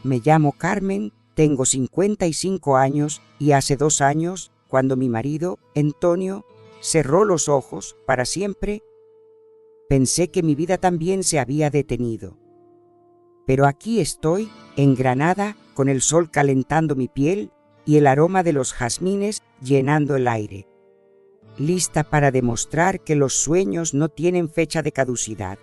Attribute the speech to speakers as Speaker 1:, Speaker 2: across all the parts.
Speaker 1: Me llamo Carmen, tengo 55 años y hace 2 años, cuando mi marido, Antonio, cerró los ojos para siempre, pensé que mi vida también se había detenido. Pero aquí estoy, en Granada, con el sol calentando mi piel y el aroma de los jazmines llenando el aire, lista para demostrar que los sueños no tienen fecha de caducidad.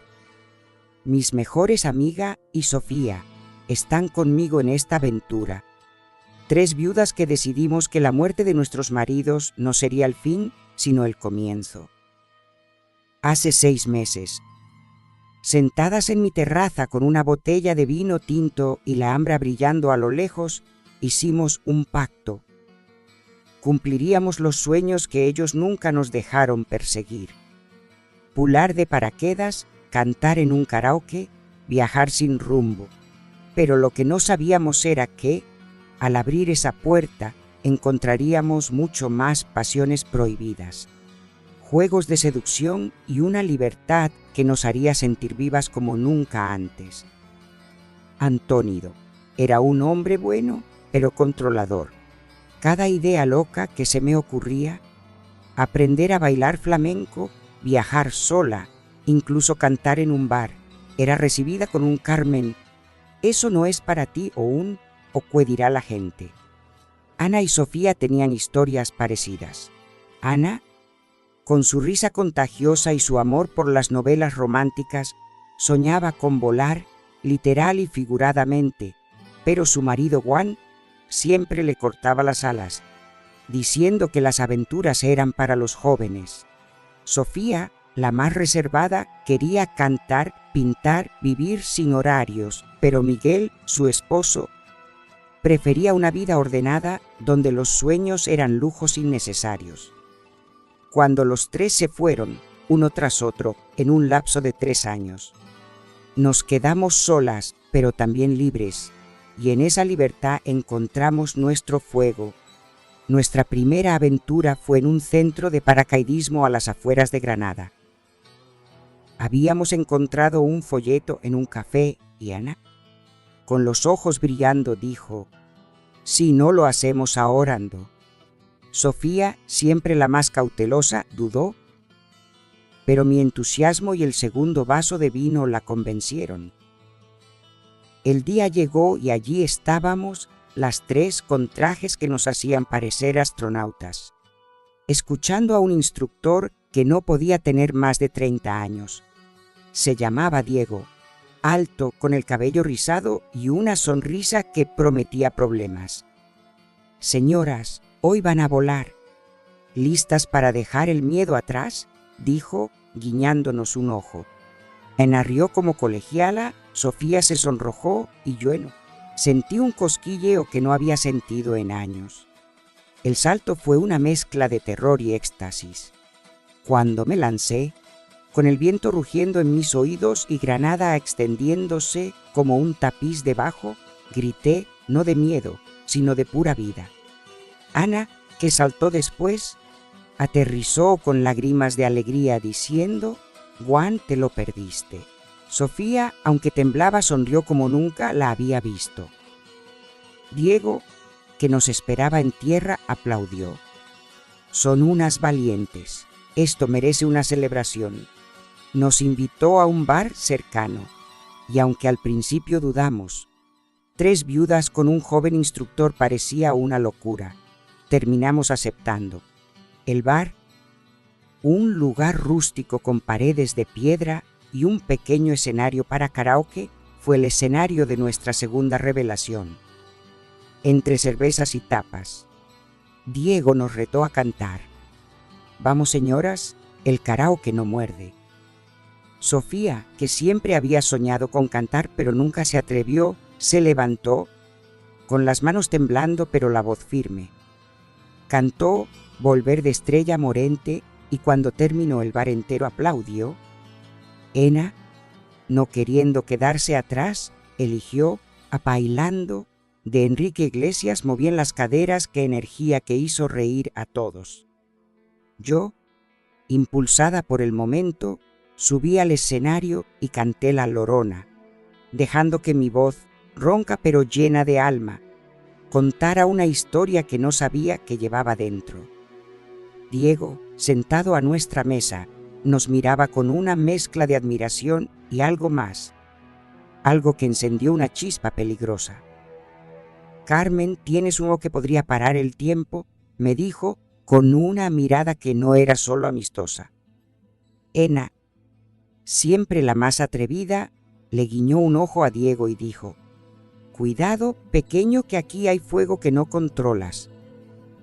Speaker 1: Mis mejores amiga y Sofía están conmigo en esta aventura. 3 viudas que decidimos que la muerte de nuestros maridos no sería el fin, sino el comienzo. Hace 6 meses, sentadas en mi terraza con una botella de vino tinto y la ambra brillando a lo lejos, hicimos un pacto. Cumpliríamos los sueños que ellos nunca nos dejaron perseguir. Pular de paraquedas, cantar en un karaoke, viajar sin rumbo. Pero lo que no sabíamos era que, al abrir esa puerta, encontraríamos mucho más pasiones prohibidas, juegos de seducción y una libertad que nos haría sentir vivas como nunca antes. Antónido era un hombre bueno, pero controlador. Cada idea loca que se me ocurría, aprender a bailar flamenco, viajar sola, incluso cantar en un bar, era recibida con un Carmen. Eso no es para ti o qué dirá la gente. Ana y Sofía tenían historias parecidas. Ana, con su risa contagiosa y su amor por las novelas románticas, soñaba con volar, literal y figuradamente, pero su marido Juan siempre le cortaba las alas, diciendo que las aventuras eran para los jóvenes. Sofía, la más reservada, quería cantar, pintar, vivir sin horarios, pero Miguel, su esposo, prefería una vida ordenada donde los sueños eran lujos innecesarios. Cuando los 3 se fueron, uno tras otro, en un lapso de 3 años, nos quedamos solas, pero también libres, y en esa libertad encontramos nuestro fuego. Nuestra primera aventura fue en un centro de paracaidismo a las afueras de Granada. Habíamos encontrado un folleto en un café y Ana, con los ojos brillando, dijo: «Si no lo hacemos ahora, ando». Sofía, siempre la más cautelosa, dudó, pero mi entusiasmo y el segundo vaso de vino la convencieron. El día llegó y allí estábamos las 3 con trajes que nos hacían parecer astronautas, escuchando a un instructor que no podía tener más de 30 años. Se llamaba Diego, alto, con el cabello rizado y una sonrisa que prometía problemas. «Señoras, hoy van a volar. ¿Listas para dejar el miedo atrás?», dijo, guiñándonos un ojo. Ana rió como colegiala, Sofía se sonrojó y yo sentí un cosquilleo que no había sentido en años. El salto fue una mezcla de terror y éxtasis. Cuando me lancé, con el viento rugiendo en mis oídos y Granada extendiéndose como un tapiz debajo, grité no de miedo, sino de pura vida. Ana, que saltó después, aterrizó con lágrimas de alegría diciendo: «Juan, te lo perdiste». Sofía, aunque temblaba, sonrió como nunca la había visto. Diego, que nos esperaba en tierra, aplaudió. «Son unas valientes. Esto merece una celebración». Nos invitó a un bar cercano, y aunque al principio dudamos, 3 viudas con un joven instructor parecía una locura, terminamos aceptando. El bar, un lugar rústico con paredes de piedra y un pequeño escenario para karaoke, fue el escenario de nuestra segunda revelación. Entre cervezas y tapas, Diego nos retó a cantar. «Vamos, señoras, el karaoke no muerde». Sofía, que siempre había soñado con cantar pero nunca se atrevió, se levantó, con las manos temblando pero la voz firme. Cantó «Volver de estrella morente» y cuando terminó el bar entero aplaudió. Ana, no queriendo quedarse atrás, eligió «Apailando» de Enrique Iglesias. Moví en las caderas, qué energía que hizo reír a todos. Yo, impulsada por el momento, subí al escenario y canté La Llorona, dejando que mi voz ronca pero llena de alma, contara una historia que no sabía que llevaba dentro. Diego, sentado a nuestra mesa, nos miraba con una mezcla de admiración y algo más, algo que encendió una chispa peligrosa. «Carmen, ¿tienes uno que podría parar el tiempo?», me dijo con una mirada que no era solo amistosa. Ena, siempre la más atrevida, le guiñó un ojo a Diego y dijo: «Cuidado, pequeño, que aquí hay fuego que no controlas».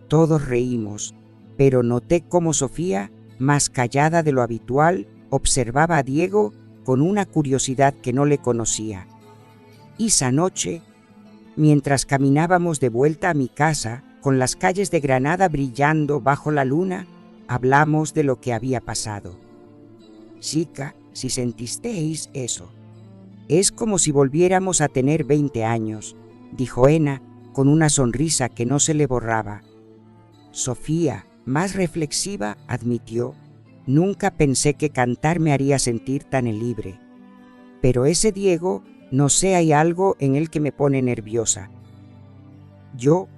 Speaker 1: Todos reímos, pero noté cómo Sofía, más callada de lo habitual, observaba a Diego con una curiosidad que no le conocía. Esa noche, mientras caminábamos de vuelta a mi casa, con las calles de Granada brillando bajo la luna, hablamos de lo que había pasado. «Chica, si sentisteis eso, es como si volviéramos a tener 20 años», dijo Ena con una sonrisa que no se le borraba. Sofía, más reflexiva, admitió: «Nunca pensé que cantar me haría sentir tan libre. Pero ese Diego, no sé, hay algo en él que me pone nerviosa». Yo,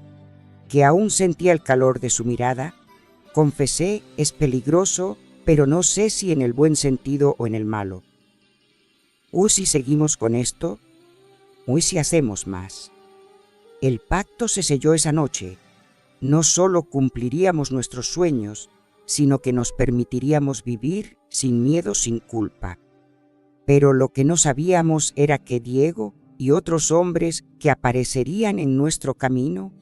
Speaker 1: que aún sentía el calor de su mirada, confesé: «Es peligroso, pero no sé si en el buen sentido o en el malo». Si seguimos con esto, si hacemos más». El pacto se selló esa noche. No solo cumpliríamos nuestros sueños, sino que nos permitiríamos vivir sin miedo, sin culpa. Pero lo que no sabíamos era que Diego y otros hombres que aparecerían en nuestro camino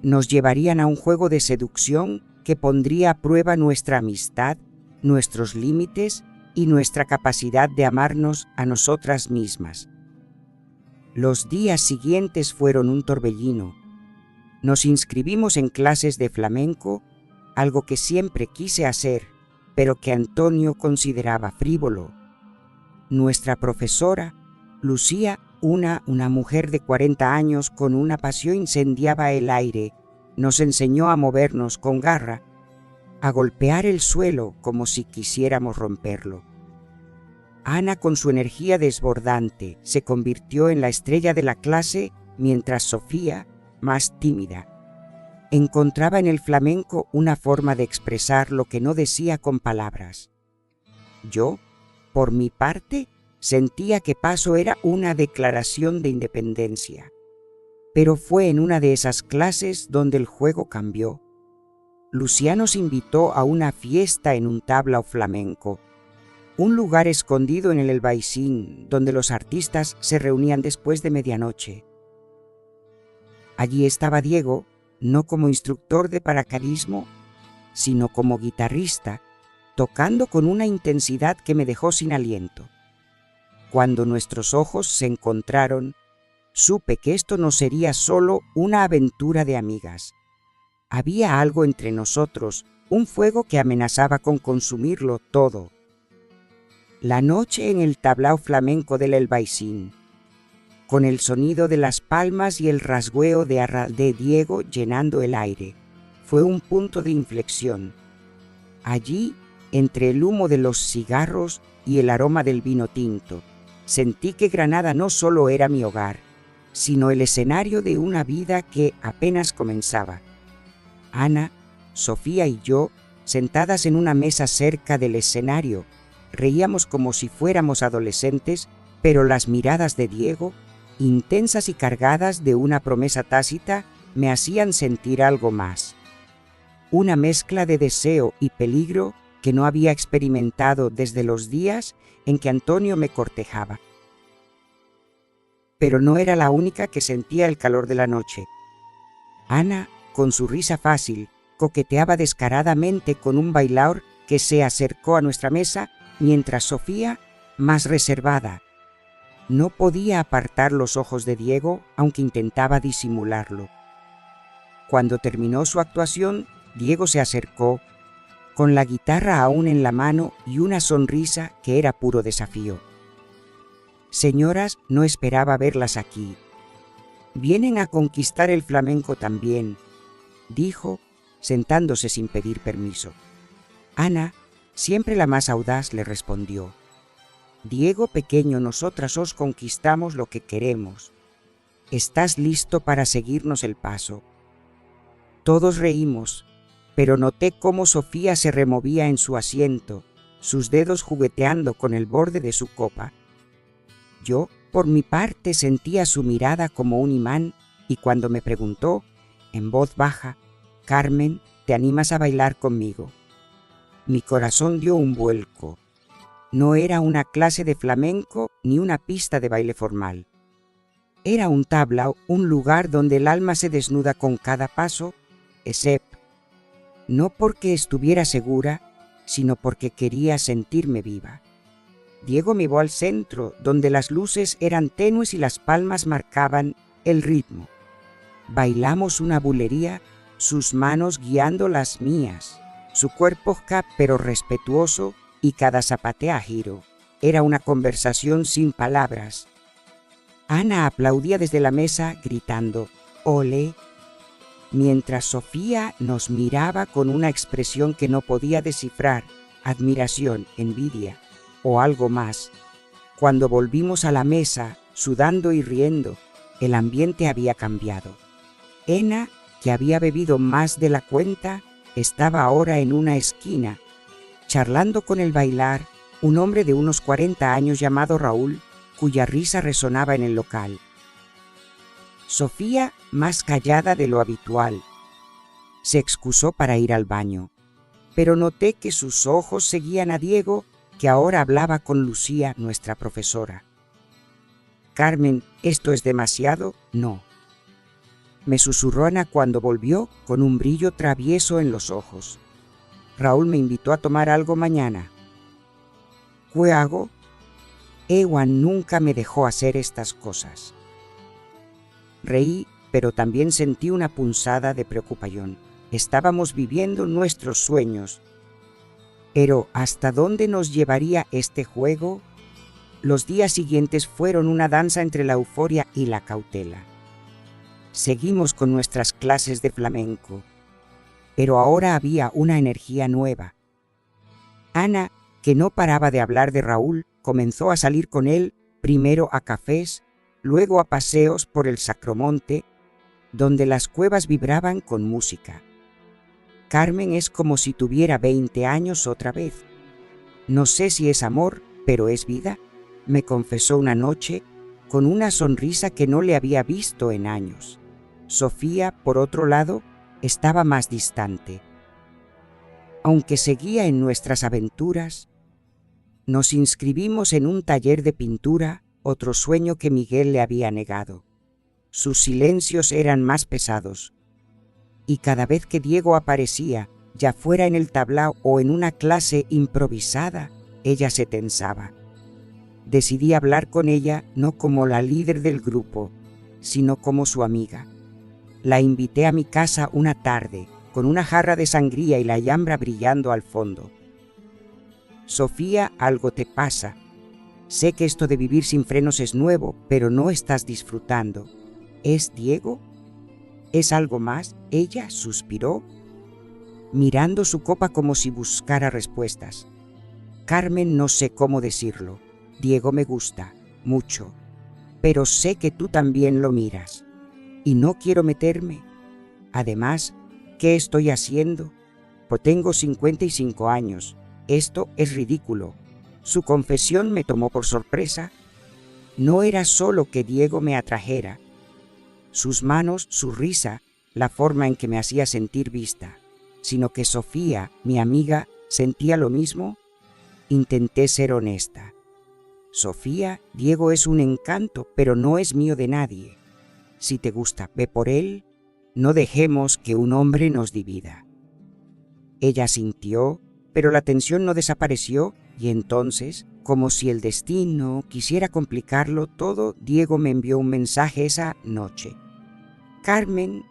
Speaker 1: nos llevarían a un juego de seducción que pondría a prueba nuestra amistad, nuestros límites y nuestra capacidad de amarnos a nosotras mismas. Los días siguientes fueron un torbellino. Nos inscribimos en clases de flamenco, algo que siempre quise hacer, pero que Antonio consideraba frívolo. Nuestra profesora, Lucía, una mujer de 40 años con una pasión, incendiaba el aire, nos enseñó a movernos con garra, a golpear el suelo como si quisiéramos romperlo. Ana, con su energía desbordante, se convirtió en la estrella de la clase, mientras Sofía, más tímida, encontraba en el flamenco una forma de expresar lo que no decía con palabras. Yo, por mi parte, sentía que Paso era una declaración de independencia. Pero fue en una de esas clases donde el juego cambió. Lucía nos invitó a una fiesta en un tablao flamenco, un lugar escondido en el Albaicín donde los artistas se reunían después de medianoche. Allí estaba Diego, no como instructor de paracaidismo, sino como guitarrista, tocando con una intensidad que me dejó sin aliento. Cuando nuestros ojos se encontraron, supe que esto no sería solo una aventura de amigas. Había algo entre nosotros, un fuego que amenazaba con consumirlo todo. La noche en el tablao flamenco del Albaicín, con el sonido de las palmas y el rasgueo de Diego llenando el aire, fue un punto de inflexión. Allí, entre el humo de los cigarros y el aroma del vino tinto, sentí que Granada no solo era mi hogar, sino el escenario de una vida que apenas comenzaba. Ana, Sofía y yo, sentadas en una mesa cerca del escenario, reíamos como si fuéramos adolescentes, pero las miradas de Diego, intensas y cargadas de una promesa tácita, me hacían sentir algo más. Una mezcla de deseo y peligro que no había experimentado desde los días en que Antonio me cortejaba. Pero no era la única que sentía el calor de la noche. Ana, con su risa fácil, coqueteaba descaradamente con un bailaor que se acercó a nuestra mesa, mientras Sofía, más reservada, no podía apartar los ojos de Diego, aunque intentaba disimularlo. Cuando terminó su actuación, Diego se acercó, con la guitarra aún en la mano y una sonrisa que era puro desafío. «Señoras, no esperaba verlas aquí. Vienen a conquistar el flamenco también», dijo, sentándose sin pedir permiso. Ana, siempre la más audaz, le respondió: Diego pequeño, nosotras os conquistamos lo que queremos. ¿Estás listo para seguirnos el paso? Todos reímos, pero noté cómo Sofía se removía en su asiento, sus dedos jugueteando con el borde de su copa. Yo, por mi parte, sentía su mirada como un imán y cuando me preguntó, en voz baja, «Carmen, ¿te animas a bailar conmigo?», mi corazón dio un vuelco. No era una clase de flamenco ni una pista de baile formal. Era un tablao, un lugar donde el alma se desnuda con cada paso, excepto, no porque estuviera segura, sino porque quería sentirme viva. Diego me llevó al centro, donde las luces eran tenues y las palmas marcaban el ritmo. Bailamos una bulería, sus manos guiando las mías, su cuerpo pero respetuoso y cada zapatea a giro. Era una conversación sin palabras. Ana aplaudía desde la mesa gritando «¡Ole!», mientras Sofía nos miraba con una expresión que no podía descifrar, admiración, envidia o algo más. Cuando volvimos a la mesa, sudando y riendo, el ambiente había cambiado. Ena, que había bebido más de la cuenta, estaba ahora en una esquina, charlando con el bailar, un hombre de unos 40 años llamado Raúl, cuya risa resonaba en el local. Sofía, más callada de lo habitual, se excusó para ir al baño, pero noté que sus ojos seguían a Diego, que ahora hablaba con Lucía, nuestra profesora. «Carmen, ¿esto es demasiado?» «No», me susurró Ana cuando volvió con un brillo travieso en los ojos. «Raúl me invitó a tomar algo mañana». «¿Qué hago?» «Ewan nunca me dejó hacer estas cosas». Reí, pero también sentí una punzada de preocupación. Estábamos viviendo nuestros sueños. Pero, ¿hasta dónde nos llevaría este juego? Los días siguientes fueron una danza entre la euforia y la cautela. Seguimos con nuestras clases de flamenco, pero ahora había una energía nueva. Ana, que no paraba de hablar de Raúl, comenzó a salir con él, primero a cafés, luego a paseos por el Sacromonte, donde las cuevas vibraban con música. Carmen es como si tuviera 20 años otra vez. No sé si es amor, pero es vida, me confesó una noche, con una sonrisa que no le había visto en años. Sofía, por otro lado, estaba más distante. Aunque seguía en nuestras aventuras, nos inscribimos en un taller de pintura, otro sueño que Miguel le había negado. Sus silencios eran más pesados, y cada vez que Diego aparecía, ya fuera en el tablao o en una clase improvisada, ella se tensaba. Decidí hablar con ella no como la líder del grupo, sino como su amiga. La invité a mi casa una tarde, con una jarra de sangría y la llama brillando al fondo. «Sofía, algo te pasa. Sé que esto de vivir sin frenos es nuevo, pero no estás disfrutando. ¿Es Diego? ¿Es algo más?», ella suspiró, mirando su copa como si buscara respuestas. «Carmen, no sé cómo decirlo. Diego me gusta, mucho, pero sé que tú también lo miras. Y no quiero meterme. Además, ¿qué estoy haciendo? Pues tengo 55 años. Esto es ridículo». Su confesión me tomó por sorpresa. No era solo que Diego me atrajera. Sus manos, su risa, la forma en que me hacía sentir vista, sino que Sofía, mi amiga, sentía lo mismo. Intenté ser honesta. «Sofía, Diego es un encanto, pero no es mío de nadie. Si te gusta, ve por él. No dejemos que un hombre nos divida». Ella sintió, pero la tensión no desapareció, y entonces, como si el destino quisiera complicarlo todo, Diego me envió un mensaje esa noche. «Carmen,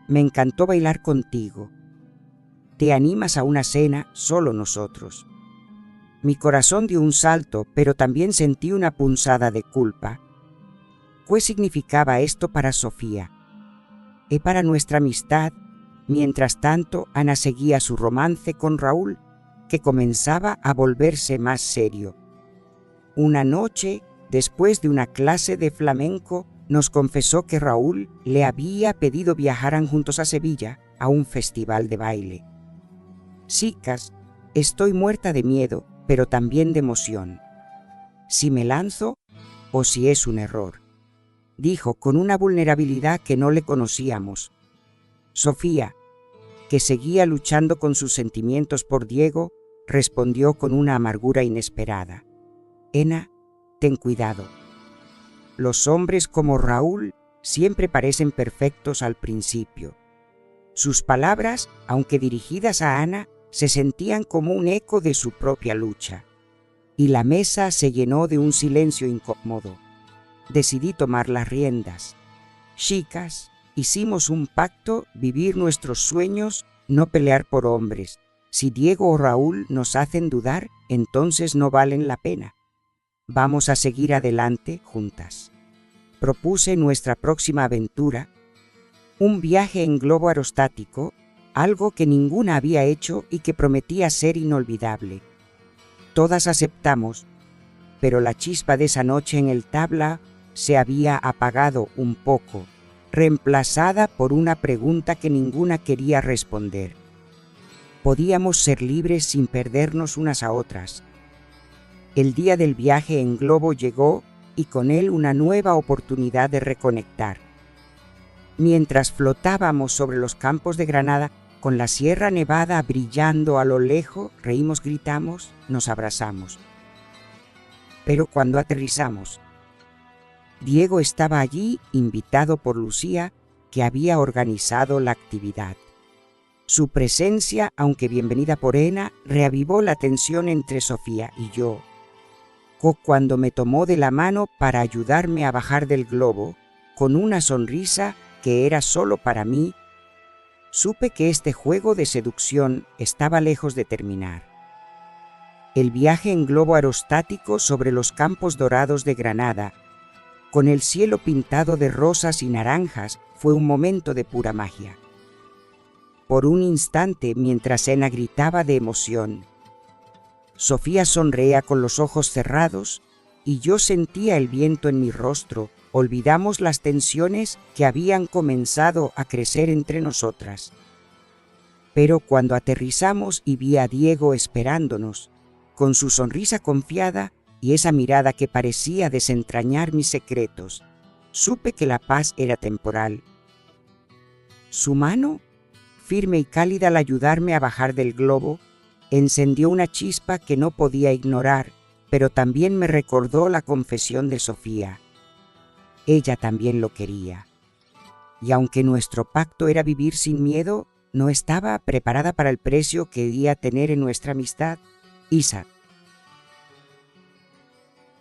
Speaker 1: me encantó bailar contigo. ¿Te animas a una cena solo nosotros?» Mi corazón dio un salto, pero también sentí una punzada de culpa. ¿Qué significaba esto para Sofía? ¿Y para nuestra amistad? Mientras tanto, Ana seguía su romance con Raúl, que comenzaba a volverse más serio. Una noche, después de una clase de flamenco, nos confesó que Raúl le había pedido viajaran juntos a Sevilla a un festival de baile. Chicas, estoy muerta de miedo, pero también de emoción. Si me lanzo o si es un error, dijo con una vulnerabilidad que no le conocíamos. Sofía, que seguía luchando con sus sentimientos por Diego, respondió con una amargura inesperada. Ena, ten cuidado. Los hombres como Raúl siempre parecen perfectos al principio. Sus palabras, aunque dirigidas a Ana, se sentían como un eco de su propia lucha. Y la mesa se llenó de un silencio incómodo. Decidí tomar las riendas. Chicas, hicimos un pacto, vivir nuestros sueños, no pelear por hombres. Si Diego o Raúl nos hacen dudar, entonces no valen la pena. Vamos a seguir adelante juntas. Propuse nuestra próxima aventura, un viaje en globo aerostático, algo que ninguna había hecho y que prometía ser inolvidable. Todas aceptamos, pero la chispa de esa noche en el tabla se había apagado un poco, reemplazada por una pregunta que ninguna quería responder. Podíamos ser libres sin perdernos unas a otras. El día del viaje en globo llegó y con él una nueva oportunidad de reconectar. Mientras flotábamos sobre los campos de Granada, con la Sierra Nevada brillando a lo lejos, reímos, gritamos, nos abrazamos. Pero cuando aterrizamos, Diego estaba allí, invitado por Lucía, que había organizado la actividad. Su presencia, aunque bienvenida por Ena, reavivó la tensión entre Sofía y yo. Cuando me tomó de la mano para ayudarme a bajar del globo, con una sonrisa que era solo para mí, supe que este juego de seducción estaba lejos de terminar. El viaje en globo aerostático sobre los campos dorados de Granada, con el cielo pintado de rosas y naranjas, fue un momento de pura magia. Por un instante, mientras Ena gritaba de emoción, Sofía sonreía con los ojos cerrados y yo sentía el viento en mi rostro. Olvidamos las tensiones que habían comenzado a crecer entre nosotras. Pero cuando aterrizamos y vi a Diego esperándonos, con su sonrisa confiada y esa mirada que parecía desentrañar mis secretos, supe que la paz era temporal. Su mano, firme y cálida al ayudarme a bajar del globo, encendió una chispa que no podía ignorar, pero también me recordó la confesión de Sofía. Ella también lo quería. Y aunque nuestro pacto era vivir sin miedo, no estaba preparada para el precio que debía tener en nuestra amistad. Isa.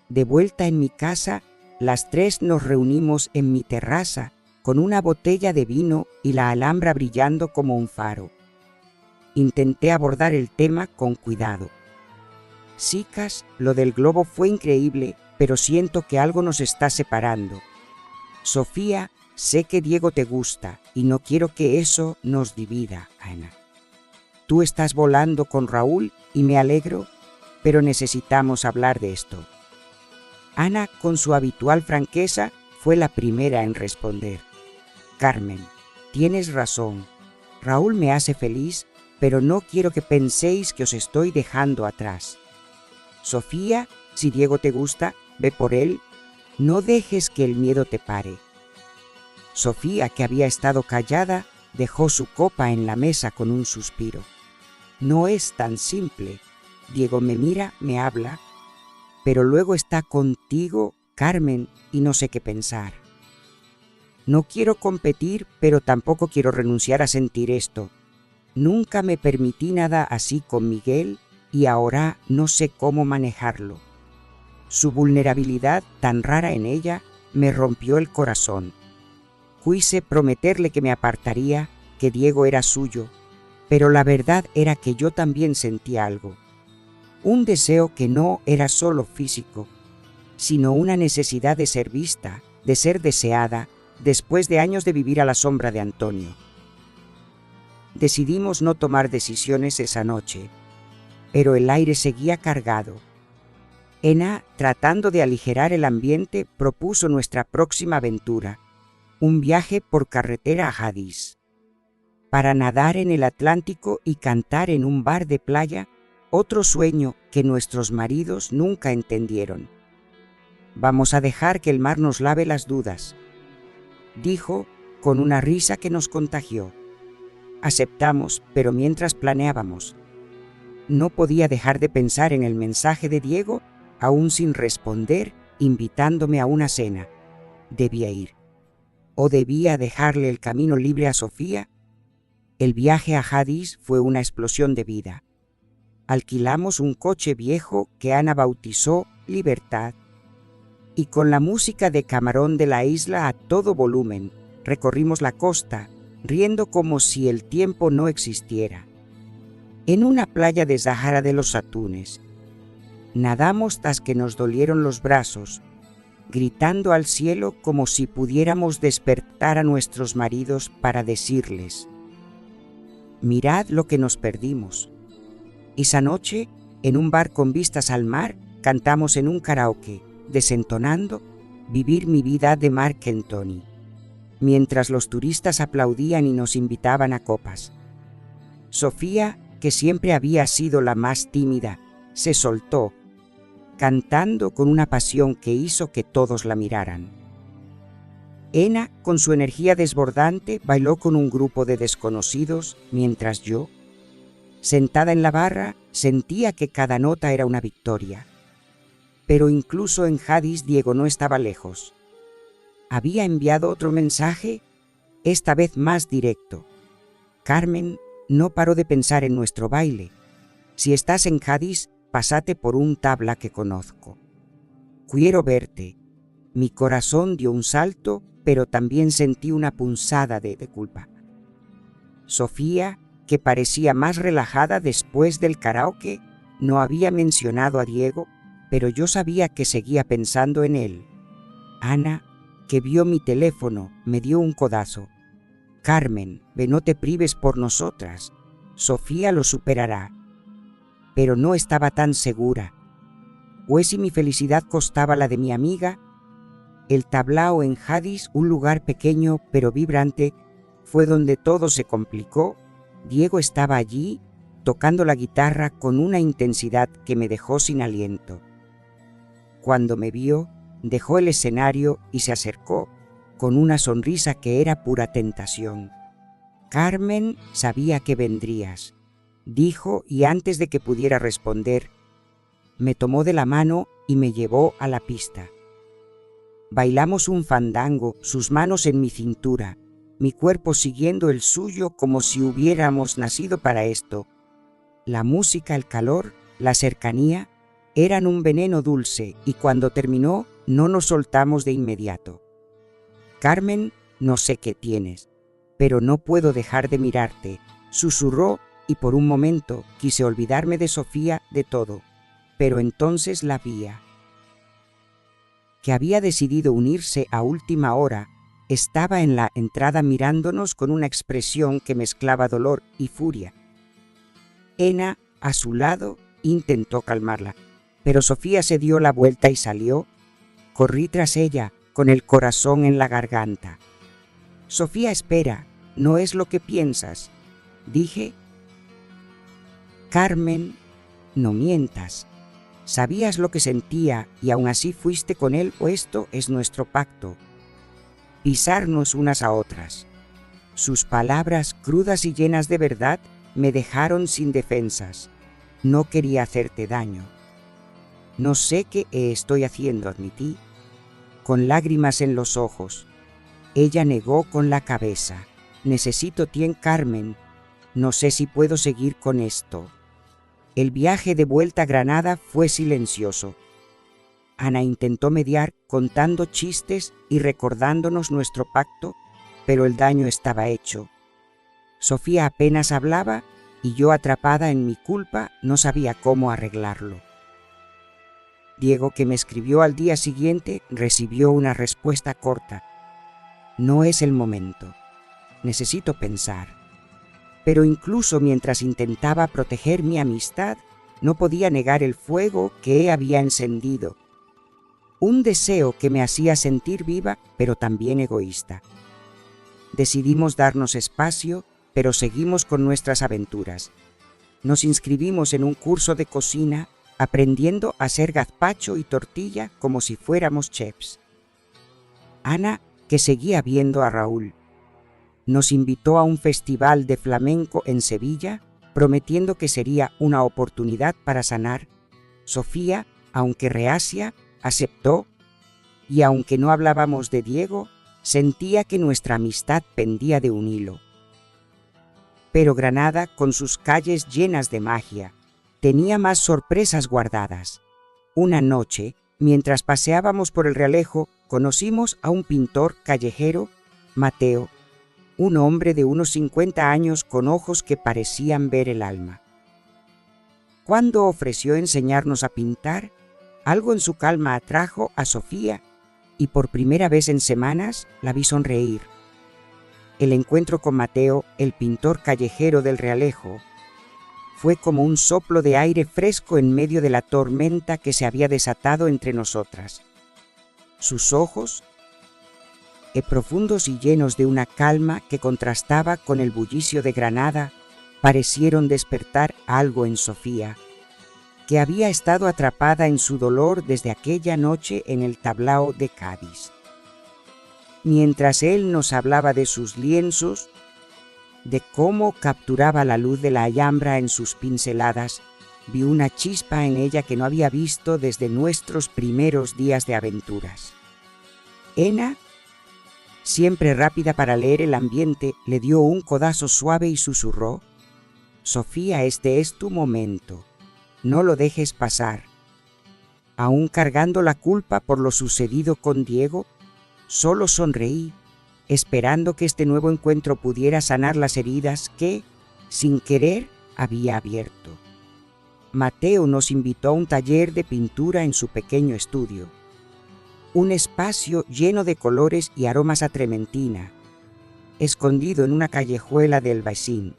Speaker 1: De vuelta en mi casa, las tres nos reunimos en mi terraza, con una botella de vino y la alhambra brillando como un faro. Intenté abordar el tema con cuidado. Chicas, lo del globo fue increíble, pero siento que algo nos está separando. Sofía, sé que Diego te gusta y no quiero que eso nos divida, Ana. Tú estás volando con Raúl y me alegro, pero necesitamos hablar de esto. Ana, con su habitual franqueza, fue la primera en responder. Carmen, tienes razón. Raúl me hace feliz, pero no quiero que penséis que os estoy dejando atrás. Sofía, si Diego te gusta, ve por él. No dejes que el miedo te pare. Sofía, que había estado callada, dejó su copa en la mesa con un suspiro. No es tan simple. Diego me mira, me habla, pero luego está contigo, Carmen, y no sé qué pensar. No quiero competir, pero tampoco quiero renunciar a sentir esto. Nunca me permití nada así con Miguel y ahora no sé cómo manejarlo. Su vulnerabilidad, tan rara en ella, me rompió el corazón. Quise prometerle que me apartaría, que Diego era suyo, pero la verdad era que yo también sentía algo. Un deseo que no era solo físico, sino una necesidad de ser vista, de ser deseada, después de años de vivir a la sombra de Antonio. Decidimos no tomar decisiones esa noche, pero el aire seguía cargado. Ena, tratando de aligerar el ambiente, propuso nuestra próxima aventura, un viaje por carretera a Jádiz, para nadar en el Atlántico y cantar en un bar de playa, otro sueño que nuestros maridos nunca entendieron. «Vamos a dejar que el mar nos lave las dudas», dijo con una risa que nos contagió. Aceptamos, pero mientras planeábamos, no podía dejar de pensar en el mensaje de Diego, aún sin responder, invitándome a una cena. Debía ir. ¿O debía dejarle el camino libre a Sofía? El viaje a Jádiz fue una explosión de vida. Alquilamos un coche viejo que Ana bautizó Libertad, y con la música de Camarón de la Isla a todo volumen, recorrimos la costa, riendo como si el tiempo no existiera. En una playa de Zahara de los Atunes, nadamos hasta que nos dolieron los brazos, gritando al cielo como si pudiéramos despertar a nuestros maridos para decirles: «Mirad lo que nos perdimos». Esa noche, en un bar con vistas al mar, cantamos en un karaoke, desentonando «Vivir mi vida» de Marc Anthony, mientras los turistas aplaudían y nos invitaban a copas. Sofía, que siempre había sido la más tímida, se soltó, cantando con una pasión que hizo que todos la miraran. Ena, con su energía desbordante, bailó con un grupo de desconocidos, mientras yo, sentada en la barra, sentía que cada nota era una victoria. Pero incluso en Jádiz Diego no estaba lejos. Había enviado otro mensaje, esta vez más directo. «Carmen, no paro de pensar en nuestro baile. Si estás en Jádiz, pásate por un tabla que conozco. Quiero verte». Mi corazón dio un salto, pero también sentí una punzada de culpa. Sofía, que parecía más relajada después del karaoke, no había mencionado a Diego, pero yo sabía que seguía pensando en él. Ana, que vio mi teléfono, me dio un codazo. «Carmen, ve, no te prives por nosotras. Sofía lo superará». Pero no estaba tan segura. ¿O si mi felicidad costaba la de mi amiga? El tablao en Jádiz, un lugar pequeño pero vibrante, fue donde todo se complicó. Diego estaba allí, tocando la guitarra con una intensidad que me dejó sin aliento. Cuando me vio, dejó el escenario y se acercó, con una sonrisa que era pura tentación. «Carmen, sabía que vendrías», dijo, y antes de que pudiera responder, me tomó de la mano y me llevó a la pista. Bailamos un fandango, sus manos en mi cintura, mi cuerpo siguiendo el suyo como si hubiéramos nacido para esto. La música, el calor, la cercanía, eran un veneno dulce, y cuando terminó, no nos soltamos de inmediato. «Carmen, no sé qué tienes, pero no puedo dejar de mirarte», susurró, y por un momento quise olvidarme de Sofía, de todo. Pero entonces la vi, que había decidido unirse a última hora. Estaba en la entrada mirándonos con una expresión que mezclaba dolor y furia. Ena, a su lado, intentó calmarla, pero Sofía se dio la vuelta y salió. Corrí tras ella, con el corazón en la garganta. «Sofía, espera, no es lo que piensas», dije. «Carmen, no mientas. Sabías lo que sentía y aún así fuiste con él, o esto es nuestro pacto. Pisarnos unas a otras». Sus palabras, crudas y llenas de verdad, me dejaron sin defensas. No quería hacerte daño. «No sé qué estoy haciendo», admití, con lágrimas en los ojos. Ella negó con la cabeza. «Necesito tiempo, Carmen. No sé si puedo seguir con esto». El viaje de vuelta a Granada fue silencioso. Ana intentó mediar, contando chistes y recordándonos nuestro pacto, pero el daño estaba hecho. Sofía apenas hablaba y yo, atrapada en mi culpa, no sabía cómo arreglarlo. Diego, que me escribió al día siguiente, recibió una respuesta corta. «No es el momento. Necesito pensar». Pero incluso mientras intentaba proteger mi amistad, No podía negar el fuego que había encendido. Un deseo que me hacía sentir viva, pero también egoísta. Decidimos darnos espacio, pero seguimos con nuestras aventuras. Nos inscribimos en un curso de cocina, aprendiendo a hacer gazpacho y tortilla como si fuéramos chefs. Ana, que seguía viendo a Raúl, nos invitó a un festival de flamenco en Sevilla, prometiendo que sería una oportunidad para sanar. Sofía, aunque reacia, aceptó, y aunque no hablábamos de Diego, sentía que nuestra amistad pendía de un hilo. Pero Granada, con sus calles llenas de magia, tenía más sorpresas guardadas. Una noche, mientras paseábamos por el Realejo, conocimos a un pintor callejero, Mateo, un hombre de unos 50 años con ojos que parecían ver el alma. Cuando ofreció enseñarnos a pintar, algo en su calma atrajo a Sofía, y por primera vez en semanas la vi sonreír. El encuentro con Mateo, el pintor callejero del Realejo, fue como un soplo de aire fresco en medio de la tormenta que se había desatado entre nosotras. Sus ojos, profundos y llenos de una calma que contrastaba con el bullicio de Granada, parecieron despertar algo en Sofía, que había estado atrapada en su dolor desde aquella noche en el tablao de Cádiz. Mientras él nos hablaba de sus lienzos, de cómo capturaba la luz de la Alhambra en sus pinceladas, vi una chispa en ella que no había visto desde nuestros primeros días de aventuras. Ena, siempre rápida para leer el ambiente, le dio un codazo suave y susurró: «Sofía, este es tu momento. No lo dejes pasar». Aún cargando la culpa por lo sucedido con Diego, solo sonreí, esperando que este nuevo encuentro pudiera sanar las heridas que, sin querer, había abierto. Mateo nos invitó a un taller de pintura en su pequeño estudio. Un espacio lleno de colores y aromas a trementina, escondido en una callejuela del Baixín.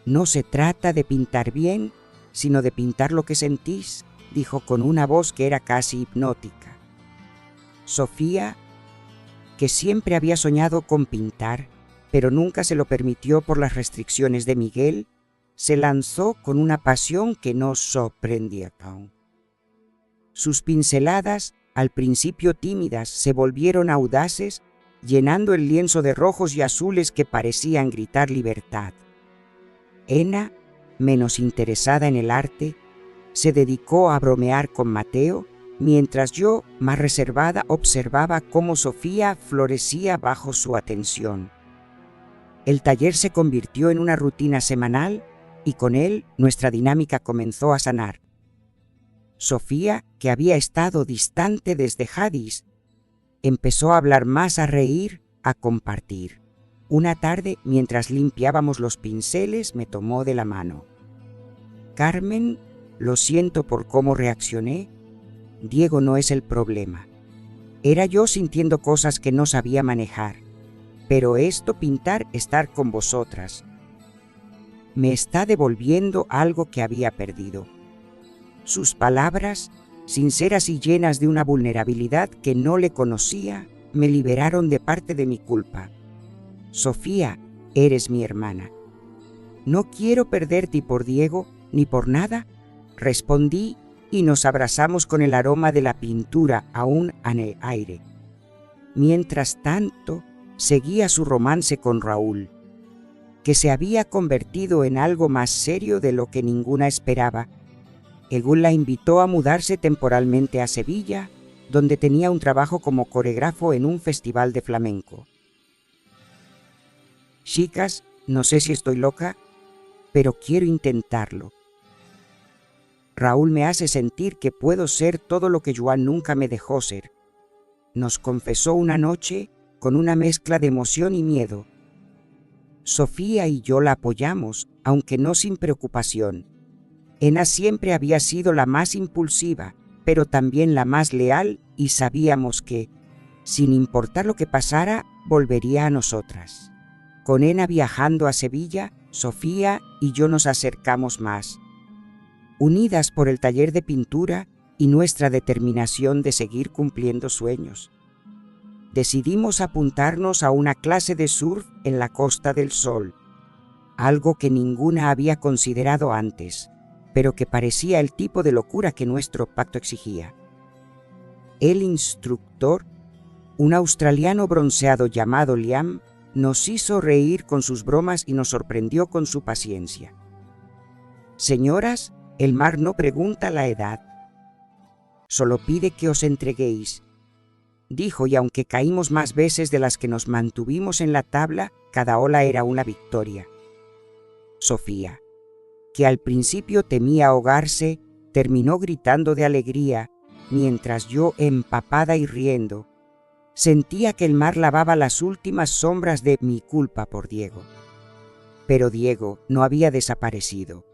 Speaker 1: «No se trata de pintar bien, sino de pintar lo que sentís», dijo con una voz que era casi hipnótica. Sofía, que siempre había soñado con pintar, pero nunca se lo permitió por las restricciones de Miguel, se lanzó con una pasión que nos sorprendía. Sus pinceladas, al principio tímidas, se volvieron audaces, llenando el lienzo de rojos y azules que parecían gritar libertad. Ena, menos interesada en el arte, se dedicó a bromear con Mateo, mientras yo, más reservada, observaba cómo Sofía florecía bajo su atención. El taller se convirtió en una rutina semanal y con él nuestra dinámica comenzó a sanar. Sofía, que había estado distante desde Jádiz, empezó a hablar más, a reír, a compartir. Una tarde, mientras limpiábamos los pinceles, me tomó de la mano. «Carmen, lo siento por cómo reaccioné. Diego no es el problema. Era yo sintiendo cosas que no sabía manejar. Pero esto, pintar, estar con vosotras, me está devolviendo algo que había perdido». Sus palabras, sinceras y llenas de una vulnerabilidad que no le conocía, me liberaron de parte de mi culpa. «Sofía, eres mi hermana. No quiero perderte por Diego ni por nada», respondí, y nos abrazamos con el aroma de la pintura aún en el aire. Mientras tanto, seguía su romance con Raúl, que se había convertido en algo más serio de lo que ninguna esperaba. Egún la invitó a mudarse temporalmente a Sevilla, donde tenía un trabajo como coreógrafo en un festival de flamenco. «Chicas, no sé si estoy loca, pero quiero intentarlo. Raúl me hace sentir que puedo ser todo lo que Joan nunca me dejó ser», nos confesó una noche con una mezcla de emoción y miedo. Sofía y yo la apoyamos, aunque no sin preocupación. Ena siempre había sido la más impulsiva, pero también la más leal, y sabíamos que, sin importar lo que pasara, volvería a nosotras. Con Ena viajando a Sevilla, Sofía y yo nos acercamos más. unidas por el taller de pintura y nuestra determinación de seguir cumpliendo sueños. Decidimos apuntarnos a una clase de surf en la Costa del Sol, algo que ninguna había considerado antes, pero que parecía el tipo de locura que nuestro pacto exigía. El instructor, un australiano bronceado llamado Liam, nos hizo reír con sus bromas y nos sorprendió con su paciencia. Señoras, el mar no pregunta la edad, solo pide que os entreguéis, dijo, y aunque caímos más veces de las que nos mantuvimos en la tabla, cada ola era una victoria. Sofía, que al principio temía ahogarse, terminó gritando de alegría, mientras yo, empapada y riendo, sentía que el mar lavaba las últimas sombras de mi culpa por Diego. Pero Diego no había desaparecido.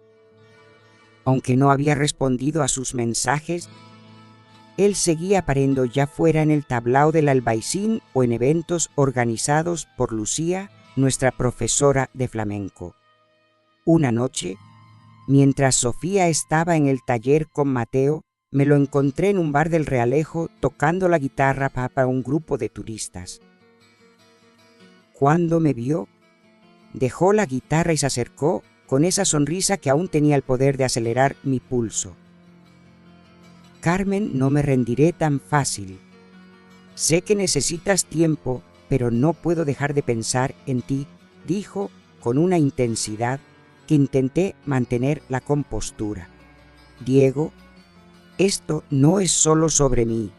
Speaker 1: Aunque no había respondido a sus mensajes, él seguía apareciendo ya fuera en el tablao del Albaicín o en eventos organizados por Lucía, nuestra profesora de flamenco. Una noche, mientras Sofía estaba en el taller con Mateo, me lo encontré en un bar del Realejo tocando la guitarra para un grupo de turistas. Cuando me vio, dejó la guitarra y se acercó con esa sonrisa que aún tenía el poder de acelerar mi pulso. Carmen, no me rendiré tan fácil. Sé que necesitas tiempo, pero no puedo dejar de pensar en ti, dijo con una intensidad que intenté mantener la compostura. Diego, esto no es solo sobre mí.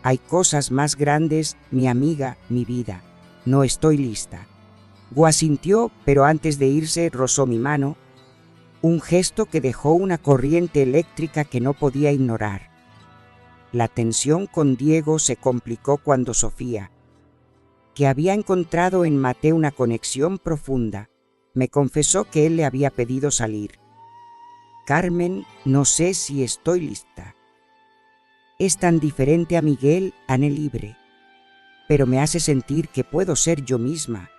Speaker 1: Hay cosas más grandes, mi amiga, mi vida. No estoy lista. Asintió, pero antes de irse rozó mi mano, un gesto que dejó una corriente eléctrica que no podía ignorar. La tensión con Diego se complicó cuando Sofía, que había encontrado en Mateo una conexión profunda, me confesó que él le había pedido salir. Carmen, no sé si estoy lista. Es tan diferente a Miguel, Anne libre, pero me hace sentir que puedo ser yo misma,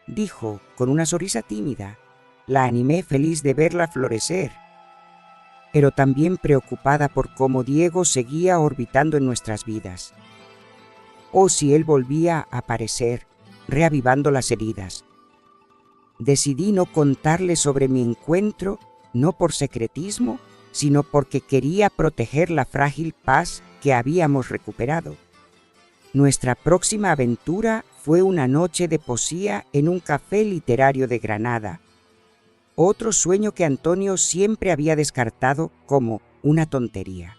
Speaker 1: dijo con una sonrisa tímida. La animé, feliz de verla florecer, pero también preocupada por cómo Diego seguía orbitando en nuestras vidas. O si él volvía a aparecer, reavivando las heridas. Decidí no contarle sobre mi encuentro, no por secretismo, sino porque quería proteger la frágil paz que habíamos recuperado. Nuestra próxima aventura fue una noche de poesía en un café literario de Granada. Otro sueño que Antonio siempre había descartado como una tontería.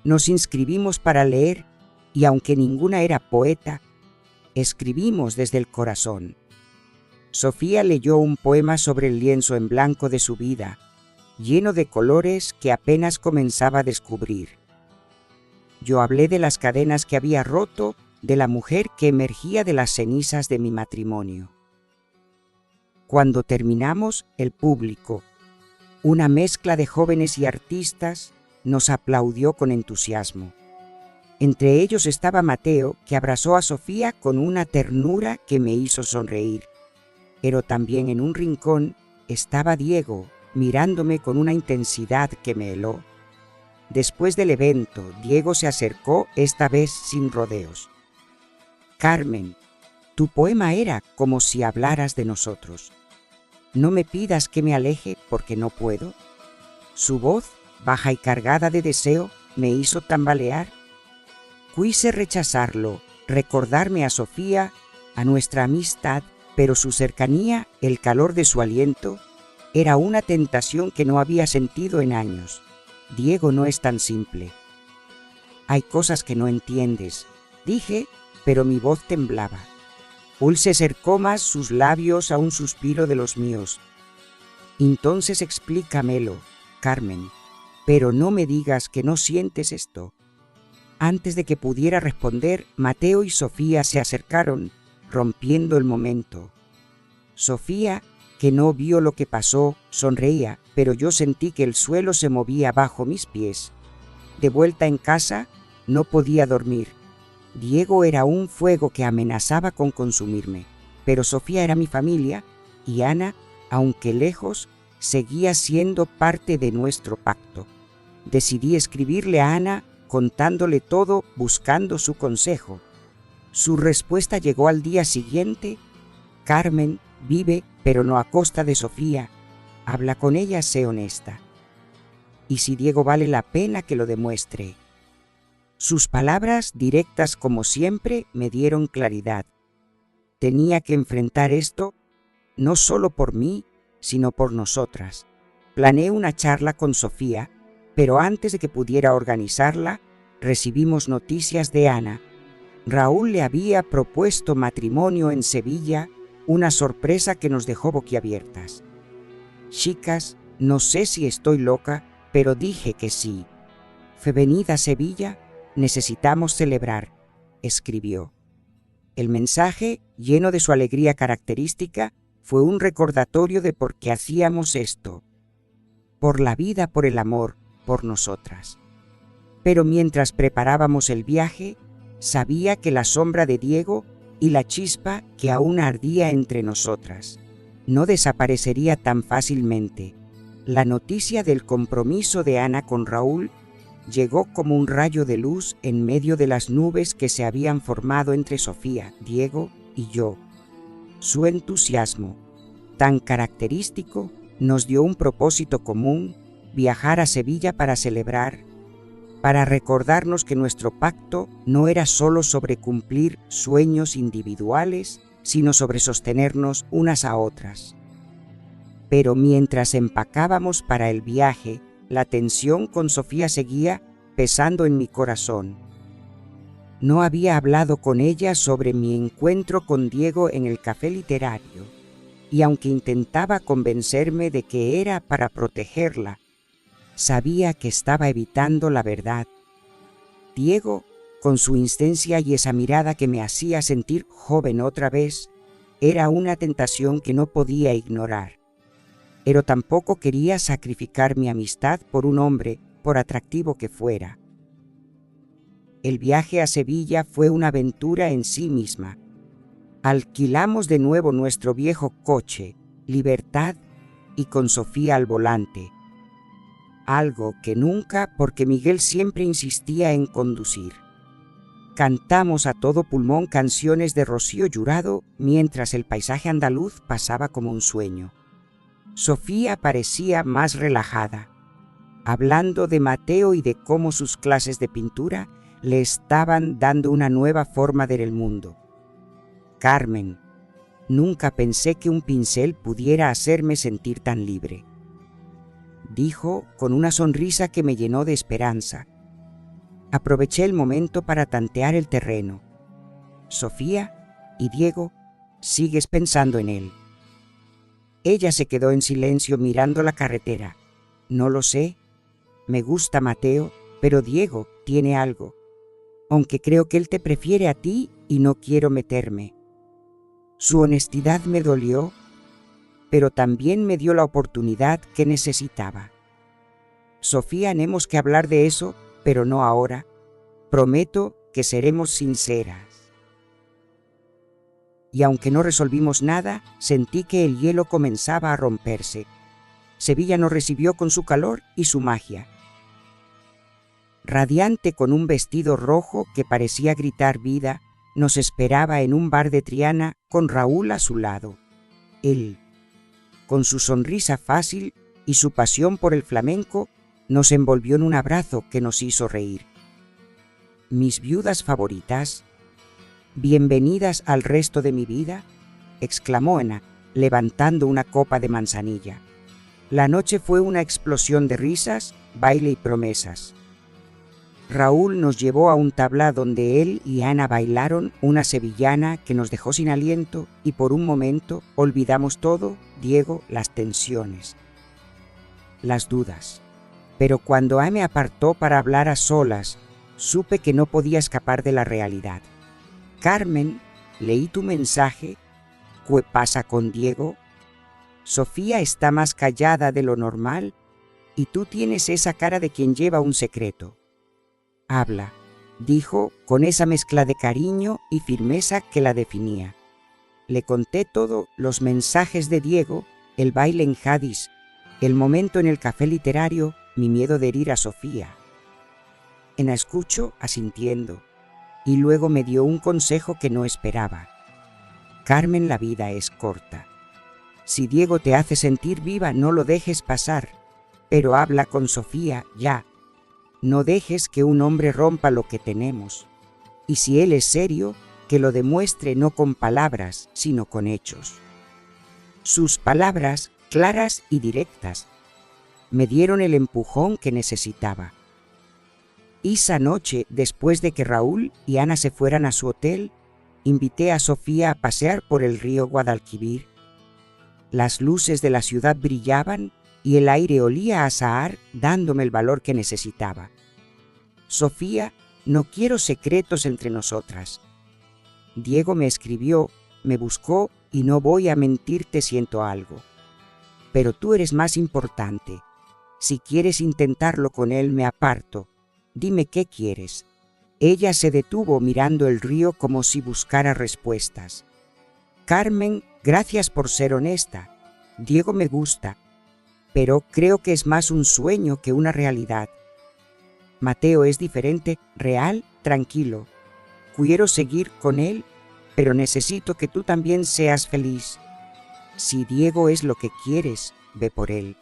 Speaker 1: Nos inscribimos para leer y aunque ninguna era poeta, escribimos desde el corazón. Sofía leyó un poema sobre el lienzo en blanco de su vida, lleno de colores que apenas comenzaba a descubrir. Yo hablé de las cadenas que había roto, de la mujer que emergía de las cenizas de mi matrimonio. Cuando terminamos, el público, una mezcla de jóvenes y artistas, nos aplaudió con entusiasmo. Entre ellos estaba Mateo, que abrazó a Sofía con una ternura que me hizo sonreír. Pero también en un rincón estaba Diego, mirándome con una intensidad que me heló. Después del evento, Diego se acercó, esta vez sin rodeos. Carmen, tu poema era como si hablaras de nosotros. No me pidas que me aleje porque no puedo. Su voz, baja y cargada de deseo, me hizo tambalear. Quise rechazarlo, recordarme a Sofía, a nuestra amistad, pero su cercanía, el calor de su aliento, era una tentación que no había sentido en años. Diego no es tan simple. Hay cosas que no entiendes, dije, pero mi voz temblaba. Él se acercó más sus labios a un suspiro de los míos. Entonces explícamelo, Carmen, pero no me digas que no sientes esto. Antes de que pudiera responder, Mateo y Sofía se acercaron, rompiendo el momento. Sofía, que no vio lo que pasó, sonreía, pero yo sentí que el suelo se movía bajo mis pies. De vuelta en casa, no podía dormir. Diego era un fuego que amenazaba con consumirme, pero Sofía era mi familia y Ana, aunque lejos, seguía siendo parte de nuestro pacto. Decidí escribirle a Ana contándole todo, buscando su consejo. Su respuesta llegó al día siguiente: Carmen vive, pero no a costa de Sofía. Habla con ella, sé honesta. Y si Diego vale la pena, que lo demuestre. Sus palabras, directas como siempre, me dieron claridad. Tenía que enfrentar esto, no solo por mí, sino por nosotras. Planeé una charla con Sofía, pero antes de que pudiera organizarla, recibimos noticias de Ana. Raúl le había propuesto matrimonio en Sevilla, una sorpresa que nos dejó boquiabiertas. Chicas, no sé si estoy loca, pero dije que sí. Venid a Sevilla, necesitamos celebrar, escribió. El mensaje, lleno de su alegría característica, fue un recordatorio de por qué hacíamos esto. Por la vida, por el amor, por nosotras. Pero mientras preparábamos el viaje, sabía que la sombra de Diego y la chispa que aún ardía entre nosotras no desaparecería tan fácilmente. La noticia del compromiso de Ana con Raúl llegó como un rayo de luz en medio de las nubes que se habían formado entre Sofía, Diego y yo. Su entusiasmo, tan característico, nos dio un propósito común: viajar a Sevilla para celebrar, para recordarnos que nuestro pacto no era solo sobre cumplir sueños individuales, sino sobre sostenernos unas a otras. Pero mientras empacábamos para el viaje, la tensión con Sofía seguía pesando en mi corazón. No había hablado con ella sobre mi encuentro con Diego en el café literario, y aunque intentaba convencerme de que era para protegerla, sabía que estaba evitando la verdad. Diego, con su insistencia y esa mirada que me hacía sentir joven otra vez, era una tentación que no podía ignorar. Pero tampoco quería sacrificar mi amistad por un hombre, por atractivo que fuera. El viaje a Sevilla fue una aventura en sí misma. Alquilamos de nuevo nuestro viejo coche, Libertad, y con Sofía al volante. Algo que nunca, porque Miguel siempre insistía en conducir. Cantamos a todo pulmón canciones de Rocío Jurado mientras el paisaje andaluz pasaba como un sueño. Sofía parecía más relajada, hablando de Mateo y de cómo sus clases de pintura le estaban dando una nueva forma de ver el mundo. Carmen, nunca pensé que un pincel pudiera hacerme sentir tan libre, dijo con una sonrisa que me llenó de esperanza. Aproveché el momento para tantear el terreno. Sofía, y Diego, ¿sigues pensando en él? Ella se quedó en silencio mirando la carretera. No lo sé. Me gusta Mateo, pero Diego tiene algo. Aunque creo que él te prefiere a ti y no quiero meterme. Su honestidad me dolió, pero también me dio la oportunidad que necesitaba. Sofía, tenemos que hablar de eso, pero no ahora. Prometo que seremos sinceras. Y aunque no resolvimos nada, sentí que el hielo comenzaba a romperse. Sevilla nos recibió con su calor y su magia. Radiante, con un vestido rojo que parecía gritar vida, nos esperaba en un bar de Triana con Raúl a su lado. Él, con su sonrisa fácil y su pasión por el flamenco, nos envolvió en un abrazo que nos hizo reír. Mis viudas favoritas, bienvenidas al resto de mi vida, exclamó Ana, levantando una copa de manzanilla. La noche fue una explosión de risas, baile y promesas. Raúl nos llevó a un tablá donde él y Ana bailaron una sevillana que nos dejó sin aliento y por un momento olvidamos todo, Diego, las tensiones, las dudas. Pero cuando Ana me apartó para hablar a solas, supe que no podía escapar de la realidad. Carmen, leí tu mensaje. ¿Qué pasa con Diego? Sofía está más callada de lo normal y tú tienes esa cara de quien lleva un secreto. Habla, dijo con esa mezcla de cariño y firmeza que la definía. Le conté todo, los mensajes de Diego, el baile en Jádiz, El momento en el café literario, mi miedo de herir a Sofía. Ena escuchó asintiendo, y luego me dio un consejo que no esperaba. Carmen, la vida es corta. Si Diego te hace sentir viva, no lo dejes pasar, pero habla con Sofía ya. No dejes que un hombre rompa lo que tenemos. Y si él es serio, que lo demuestre no con palabras, sino con hechos. Sus palabras, claras y directas, me dieron el empujón que necesitaba. Esa noche, después de que Raúl y Ana se fueran a su hotel, invité a Sofía a pasear por el río Guadalquivir. Las luces de la ciudad brillaban y el aire olía a azahar, dándome el valor que necesitaba. Sofía, no quiero secretos entre nosotras. Diego me escribió, me buscó y no voy a mentirte, siento algo. Pero tú eres más importante. Si quieres intentarlo con él, me aparto. Dime qué quieres. Ella se detuvo mirando el río como si buscara respuestas. Carmen, gracias por ser honesta. Diego me gusta, pero creo que es más un sueño que una realidad. Mateo es diferente, real, tranquilo. Quiero seguir con él, pero necesito que tú también seas feliz. Si Diego es lo que quieres, ve por él.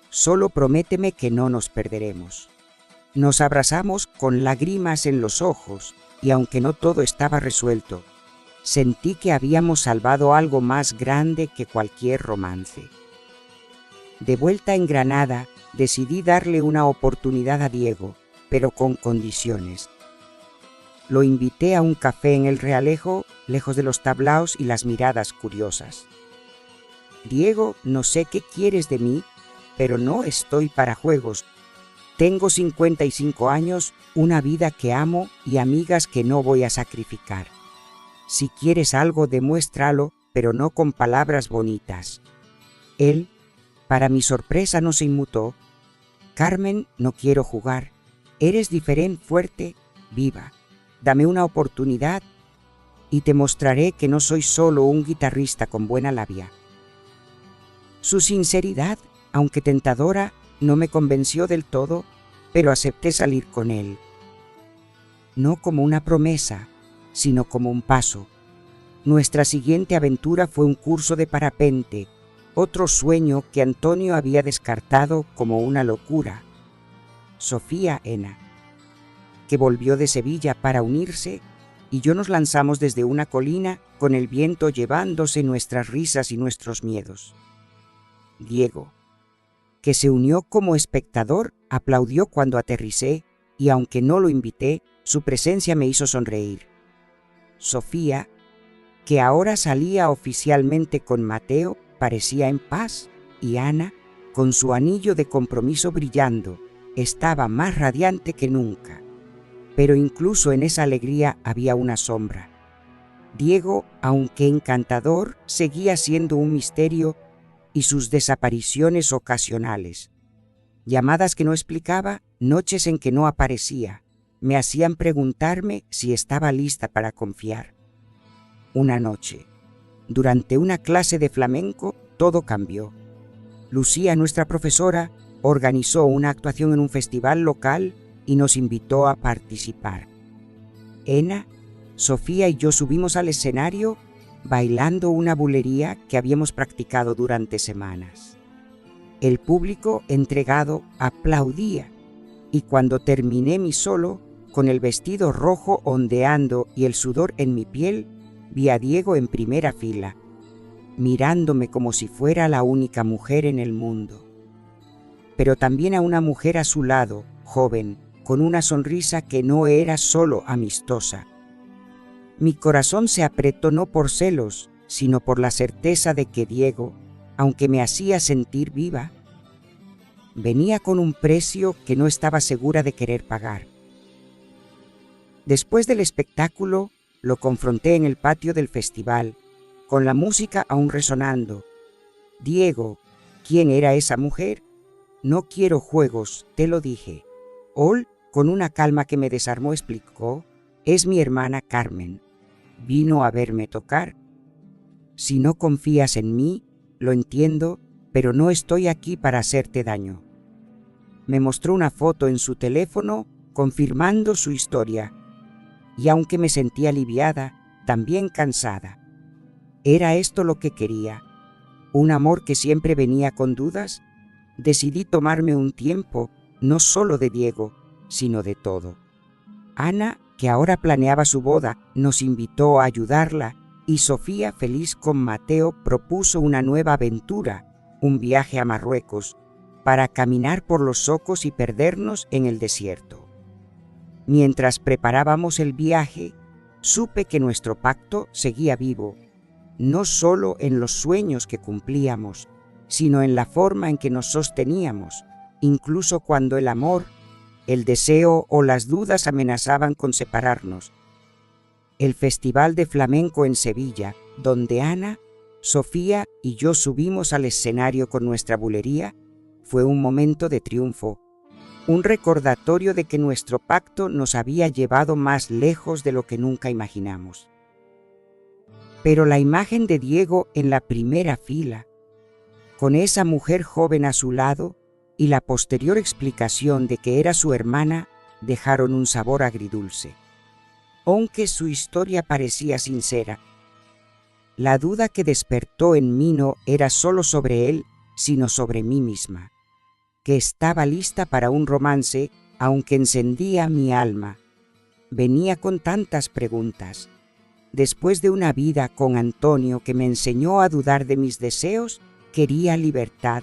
Speaker 1: Solo prométeme que no nos perderemos. Nos abrazamos con lágrimas en los ojos, y aunque no todo estaba resuelto, sentí que habíamos salvado algo más grande que cualquier romance. De vuelta en Granada, decidí darle una oportunidad a Diego, pero con condiciones. Lo invité a un café en el Realejo, lejos de los tablaos y las miradas curiosas. Diego, no sé qué quieres de mí, pero no estoy para juegos. Tengo 55 años, una vida que amo y amigas que no voy a sacrificar. Si quieres algo, demuéstralo, pero no con palabras bonitas. Él, para mi sorpresa, no se inmutó. Carmen, no quiero jugar. Eres diferente, fuerte, viva. Dame una oportunidad y te mostraré que no soy solo un guitarrista con buena labia. Su sinceridad, aunque tentadora, no me convenció del todo, pero acepté salir con él. No como una promesa, sino como un paso. Nuestra siguiente aventura fue un curso de parapente, otro sueño que Antonio había descartado como una locura. Sofía Ena, que volvió de Sevilla para unirse, y yo nos lanzamos desde una colina con el viento llevándose nuestras risas y nuestros miedos. Diego, que se unió como espectador, aplaudió cuando aterricé y aunque no lo invité, su presencia me hizo sonreír. Sofía, que ahora salía oficialmente con Mateo, parecía en paz y Ana, con su anillo de compromiso brillando, estaba más radiante que nunca. Pero incluso en esa alegría había una sombra. Diego, aunque encantador, seguía siendo un misterio y sus desapariciones ocasionales. Llamadas que no explicaba, noches en que no aparecía, me hacían preguntarme si estaba lista para confiar. Una noche, durante una clase de flamenco, todo cambió. Lucía, nuestra profesora, organizó una actuación en un festival local y nos invitó a participar. Ena, Sofía y yo subimos al escenario bailando una bulería que habíamos practicado durante semanas. El público, entregado, aplaudía, y cuando terminé mi solo, con el vestido rojo ondeando y el sudor en mi piel, vi a Diego en primera fila, mirándome como si fuera la única mujer en el mundo. Pero también a una mujer a su lado, joven, con una sonrisa que no era solo amistosa. Mi corazón se apretó no por celos, sino por la certeza de que Diego, aunque me hacía sentir viva, venía con un precio que no estaba segura de querer pagar. Después del espectáculo, lo confronté en el patio del festival, con la música aún resonando. Diego, ¿quién era esa mujer? No quiero juegos, te lo dije. Ol, con una calma que me desarmó, explicó, es mi hermana Carmen. Vino a verme tocar. Si no confías en mí, lo entiendo, pero no estoy aquí para hacerte daño. Me mostró una foto en su teléfono confirmando su historia, y aunque me sentí aliviada, también cansada. ¿Era esto lo que quería? ¿Un amor que siempre venía con dudas? Decidí tomarme un tiempo, no solo de Diego, sino de todo. Ana, que ahora planeaba su boda, nos invitó a ayudarla, y Sofía, feliz con Mateo, propuso una nueva aventura, un viaje a Marruecos, para caminar por los zocos y perdernos en el desierto. Mientras preparábamos el viaje, supe que nuestro pacto seguía vivo, no solo en los sueños que cumplíamos, sino en la forma en que nos sosteníamos, incluso cuando el amor, el deseo o las dudas amenazaban con separarnos. El Festival de Flamenco en Sevilla, donde Ana, Sofía y yo subimos al escenario con nuestra bulería, fue un momento de triunfo, un recordatorio de que nuestro pacto nos había llevado más lejos de lo que nunca imaginamos. Pero la imagen de Diego en la primera fila, con esa mujer joven a su lado y la posterior explicación de que era su hermana, dejaron un sabor agridulce. Aunque su historia parecía sincera, la duda que despertó en mí no era solo sobre él, sino sobre mí misma, que estaba lista para un romance, aunque encendía mi alma. Venía con tantas preguntas. Después de una vida con Antonio que me enseñó a dudar de mis deseos, quería libertad,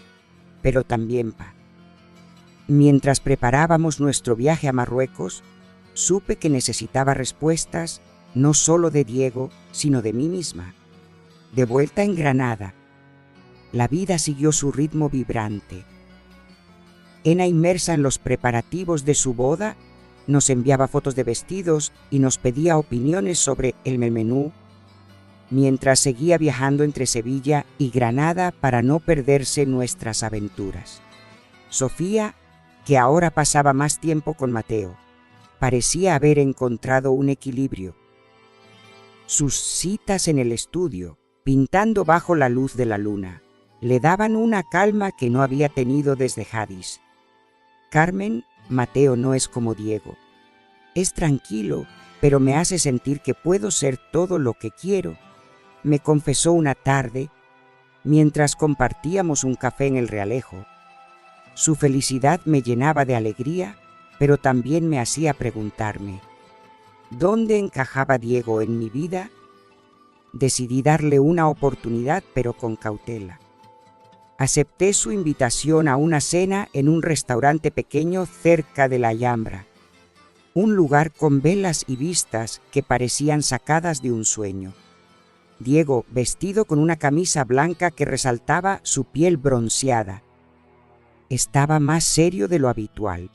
Speaker 1: pero también paz. Mientras preparábamos nuestro viaje a Marruecos, supe que necesitaba respuestas no solo de Diego, sino de mí misma. De vuelta en Granada, la vida siguió su ritmo vibrante. Ena, inmersa en los preparativos de su boda, nos enviaba fotos de vestidos y nos pedía opiniones sobre el menú, mientras seguía viajando entre Sevilla y Granada para no perderse nuestras aventuras. Sofía, que ahora pasaba más tiempo con Mateo, parecía haber encontrado un equilibrio. Sus citas en el estudio, pintando bajo la luz de la luna, le daban una calma que no había tenido desde Hades. Carmen, Mateo no es como Diego. Es tranquilo, pero me hace sentir que puedo ser todo lo que quiero, me confesó una tarde, mientras compartíamos un café en el Realejo. Su felicidad me llenaba de alegría, pero también me hacía preguntarme, ¿dónde encajaba Diego en mi vida? Decidí darle una oportunidad, pero con cautela. Acepté su invitación a una cena en un restaurante pequeño cerca de la Alhambra, un lugar con velas y vistas que parecían sacadas de un sueño. Diego, vestido con una camisa blanca que resaltaba su piel bronceada, estaba más serio de lo habitual.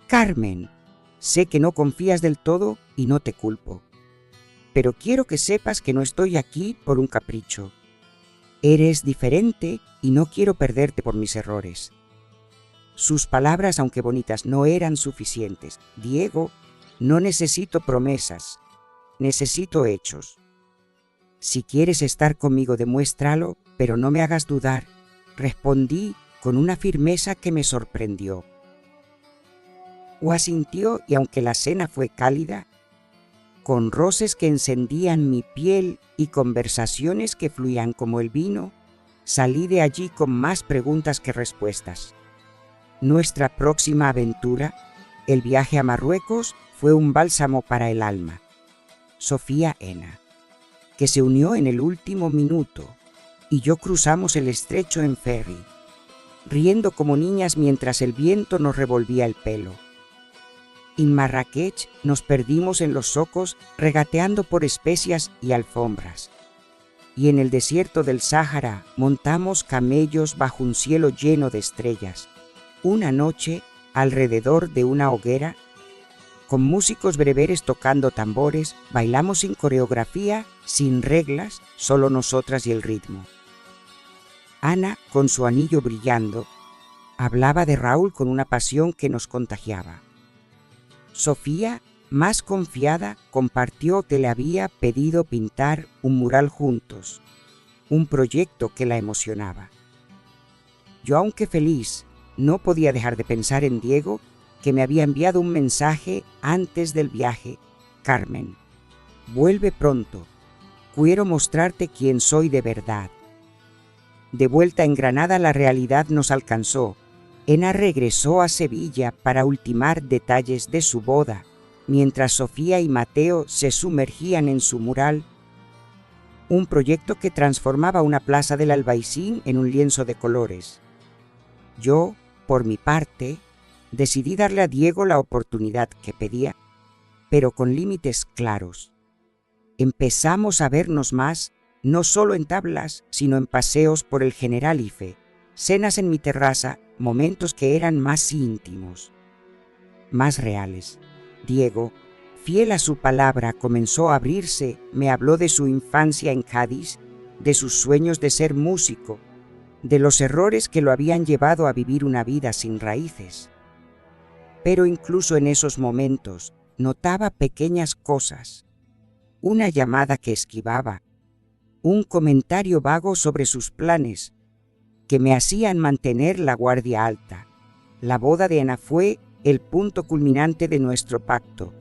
Speaker 1: Carmen, sé que no confías del todo y no te culpo, pero quiero que sepas que no estoy aquí por un capricho. Eres diferente y no quiero perderte por mis errores. Sus palabras, aunque bonitas, no eran suficientes. Diego, no necesito promesas, necesito hechos. Si quieres estar conmigo, demuéstralo, pero no me hagas dudar, respondí con una firmeza que me sorprendió. O asintió, y aunque la cena fue cálida, con roces que encendían mi piel y conversaciones que fluían como el vino, salí de allí con más preguntas que respuestas. Nuestra próxima aventura, el viaje a Marruecos, fue un bálsamo para el alma. Sofía Ena, que se unió en el último minuto, y yo cruzamos el estrecho en ferry, riendo como niñas mientras el viento nos revolvía el pelo. En Marrakech nos perdimos en los zocos regateando por especias y alfombras. Y en el desierto del Sáhara montamos camellos bajo un cielo lleno de estrellas. Una noche, alrededor de una hoguera, con músicos bereberes tocando tambores, bailamos sin coreografía, sin reglas, solo nosotras y el ritmo. Ana, con su anillo brillando, hablaba de Raúl con una pasión que nos contagiaba. Sofía, más confiada, compartió que le había pedido pintar un mural juntos, un proyecto que la emocionaba. Yo, aunque feliz, no podía dejar de pensar en Diego, que me había enviado un mensaje antes del viaje. Carmen, vuelve pronto. Quiero mostrarte quién soy de verdad. De vuelta en Granada, la realidad nos alcanzó. Ena regresó a Sevilla para ultimar detalles de su boda, mientras Sofía y Mateo se sumergían en su mural, un proyecto que transformaba una plaza del Albaicín en un lienzo de colores. Yo, por mi parte, decidí darle a Diego la oportunidad que pedía, pero con límites claros. Empezamos a vernos más, no solo en tablas, sino en paseos por el Generalife, cenas en mi terraza, momentos que eran más íntimos, más reales. Diego, fiel a su palabra, comenzó a abrirse, me habló de su infancia en Cádiz, de sus sueños de ser músico, de los errores que lo habían llevado a vivir una vida sin raíces. Pero incluso en esos momentos notaba pequeñas cosas, una llamada que esquivaba, un comentario vago sobre sus planes, que me hacían mantener la guardia alta. La boda de Ana fue el punto culminante de nuestro pacto.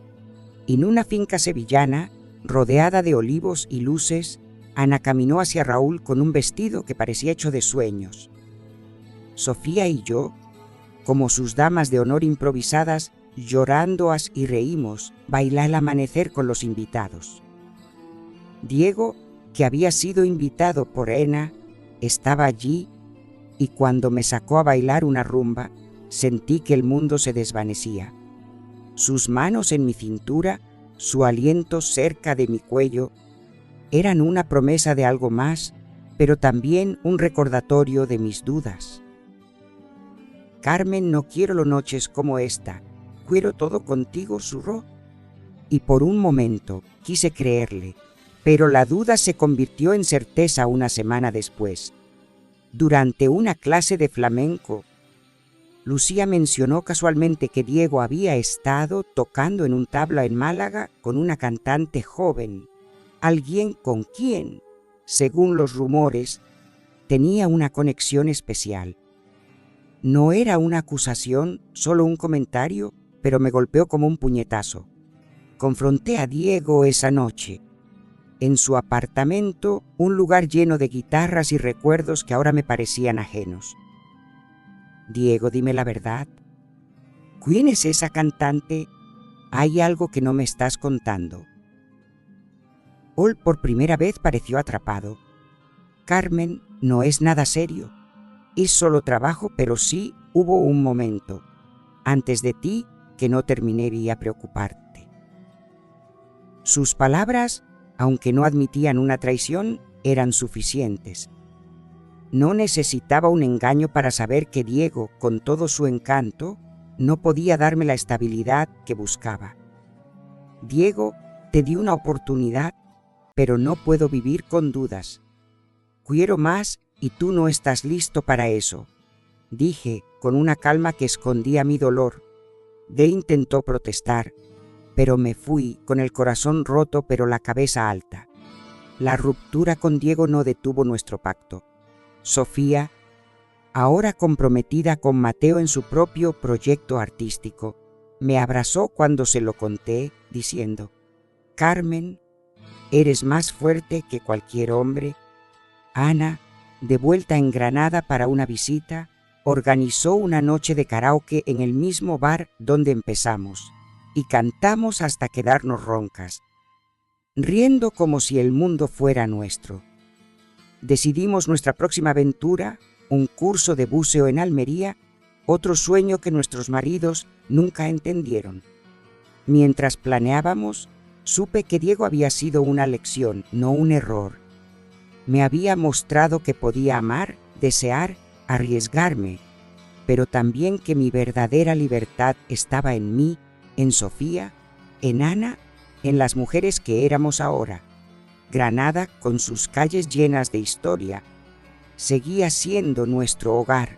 Speaker 1: En una finca sevillana, rodeada de olivos y luces, Ana caminó hacia Raúl con un vestido que parecía hecho de sueños. Sofía y yo, como sus damas de honor improvisadas, llorándoas y reímos, bailá el amanecer con los invitados. Diego, que había sido invitado por Ena, estaba allí, y cuando me sacó a bailar una rumba, sentí que el mundo se desvanecía. Sus manos en mi cintura, su aliento cerca de mi cuello, eran una promesa de algo más, pero también un recordatorio de mis dudas. Carmen, no quiero las noches como esta, quiero todo contigo, zurró. Y por un momento quise creerle, pero la duda se convirtió en certeza una semana después. Durante una clase de flamenco, Lucía mencionó casualmente que Diego había estado tocando en un tabla en Málaga con una cantante joven, alguien con quien, según los rumores, tenía una conexión especial. No era una acusación, solo un comentario, pero me golpeó como un puñetazo. Confronté a Diego esa noche, en su apartamento, un lugar lleno de guitarras y recuerdos que ahora me parecían ajenos. Diego, dime la verdad. ¿Quién es esa cantante? Hay algo que no me estás contando. Paul por primera vez pareció atrapado. Carmen, no es nada serio. Es solo trabajo, pero sí hubo un momento, antes de ti, que no terminé a preocuparte. Sus palabras, aunque no admitían una traición, eran suficientes. No necesitaba un engaño para saber que Diego, con todo su encanto, no podía darme la estabilidad que buscaba. Diego, te di una oportunidad, pero no puedo vivir con dudas. Quiero más y tú no estás listo para eso, dije con una calma que escondía mi dolor. D intentó protestar, pero me fui con el corazón roto pero la cabeza alta. La ruptura con Diego no detuvo nuestro pacto. Sofía, ahora comprometida con Mateo en su propio proyecto artístico, me abrazó cuando se lo conté, diciendo: Carmen, eres más fuerte que cualquier hombre. Ana, de vuelta en Granada para una visita, organizó una noche de karaoke en el mismo bar donde empezamos, y cantamos hasta quedarnos roncas, riendo como si el mundo fuera nuestro. Decidimos nuestra próxima aventura, un curso de buceo en Almería, otro sueño que nuestros maridos nunca entendieron. Mientras planeábamos, supe que Diego había sido una lección, no un error. Me había mostrado que podía amar, desear, arriesgarme, pero también que mi verdadera libertad estaba en mí, en Sofía, en Ana, en las mujeres que éramos ahora. Granada, con sus calles llenas de historia, seguía siendo nuestro hogar,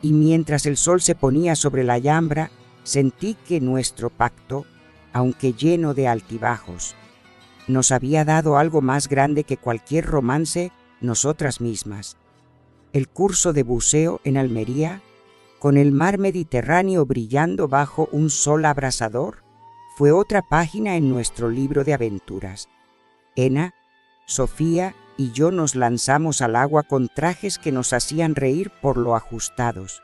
Speaker 1: y mientras el sol se ponía sobre la Alhambra, sentí que nuestro pacto, aunque lleno de altibajos, nos había dado algo más grande que cualquier romance, nosotras mismas. el curso de buceo en Almería, con el mar Mediterráneo brillando bajo un sol abrasador, fue otra página en nuestro libro de aventuras. Ena, Sofía y yo nos lanzamos al agua con trajes que nos hacían reír por lo ajustados,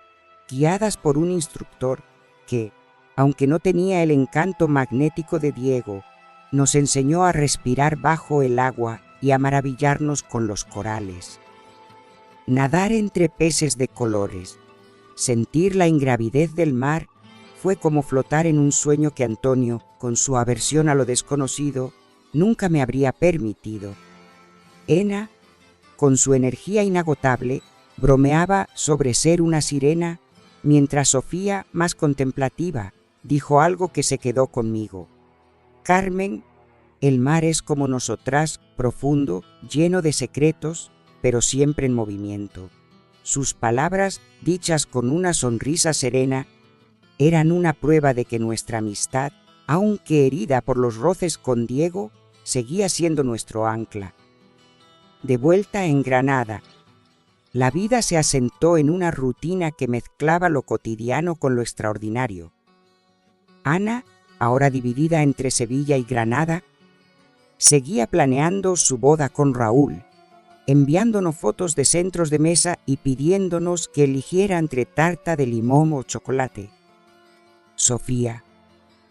Speaker 1: guiadas por un instructor que, aunque no tenía el encanto magnético de Diego, nos enseñó a respirar bajo el agua y a maravillarnos con los corales. Nadar entre peces de colores, sentir la ingravidez del mar, fue como flotar en un sueño que Antonio, con su aversión a lo desconocido, nunca me habría permitido. Ena, con su energía inagotable, bromeaba sobre ser una sirena, mientras Sofía, más contemplativa, dijo algo que se quedó conmigo. Carmen, el mar es como nosotras, profundo, lleno de secretos, pero siempre en movimiento. Sus palabras, dichas con una sonrisa serena, eran una prueba de que nuestra amistad, aunque herida por los roces con Diego, seguía siendo nuestro ancla. De vuelta en Granada, la vida se asentó en una rutina que mezclaba lo cotidiano con lo extraordinario. Ana, ahora dividida entre Sevilla y Granada, seguía planeando su boda con Raúl, enviándonos fotos de centros de mesa y pidiéndonos que eligiera entre tarta de limón o chocolate. Sofía,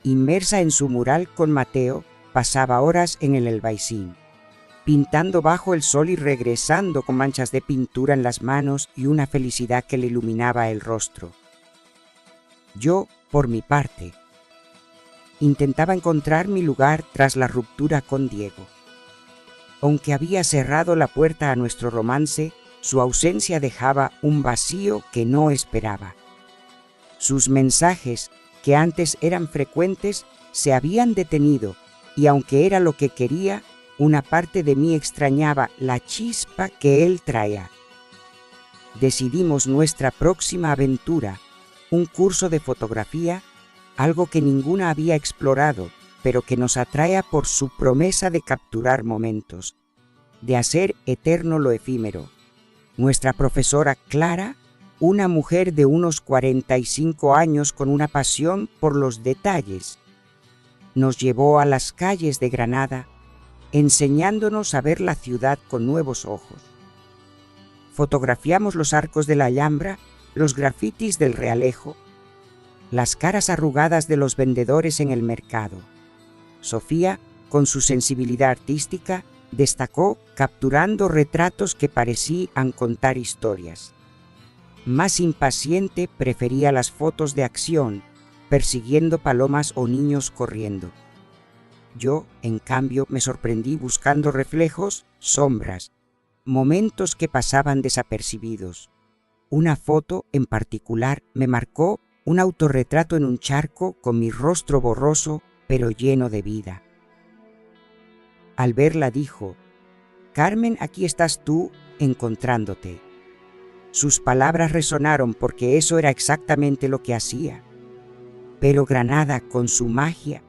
Speaker 1: inmersa en su mural con Mateo, pasaba horas en el Albaicín, pintando bajo el sol y regresando con manchas de pintura en las manos y una felicidad que le iluminaba el rostro. Yo, por mi parte, intentaba encontrar mi lugar tras la ruptura con Diego. Aunque había cerrado la puerta a nuestro romance, su ausencia dejaba un vacío que no esperaba. Sus mensajes, que antes eran frecuentes, se habían detenido, y aunque era lo que quería, una parte de mí extrañaba la chispa que él traía. Decidimos nuestra próxima aventura, un curso de fotografía, algo que ninguna había explorado, pero que nos atrae por su promesa de capturar momentos, de hacer eterno lo efímero. Nuestra profesora Clara, una mujer de unos 45 años con una pasión por los detalles, nos llevó a las calles de Granada, enseñándonos a ver la ciudad con nuevos ojos. Fotografiamos los arcos de la Alhambra, los grafitis del Realejo, las caras arrugadas de los vendedores en el mercado. Sofía, con su sensibilidad artística, destacó capturando retratos que parecían contar historias. Más impaciente, prefería las fotos de acción, persiguiendo palomas o niños corriendo. Yo, en cambio, me sorprendí buscando reflejos, sombras, momentos que pasaban desapercibidos. Una foto en particular me marcó, un autorretrato en un charco con mi rostro borroso pero lleno de vida. Al verla dijo: «Carmen, aquí estás tú encontrándote». Sus palabras resonaron porque eso era exactamente lo que hacía. Pero Granada, con su magia,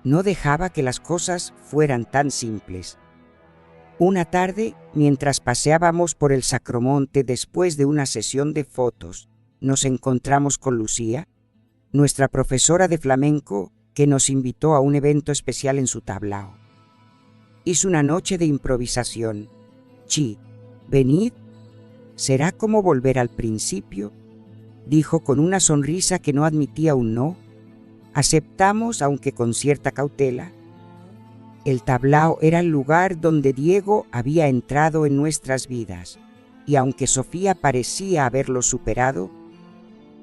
Speaker 1: no dejaba que las cosas fueran tan simples. Una tarde, mientras paseábamos por el Sacromonte después de una sesión de fotos, nos encontramos con Lucía, nuestra profesora de flamenco, que nos invitó a un evento especial en su tablao. Hizo una noche de improvisación. «Chi, venid, será como volver al principio», dijo con una sonrisa que no admitía un no. Aceptamos, aunque con cierta cautela. El tablao era el lugar donde Diego había entrado en nuestras vidas, y aunque Sofía parecía haberlo superado,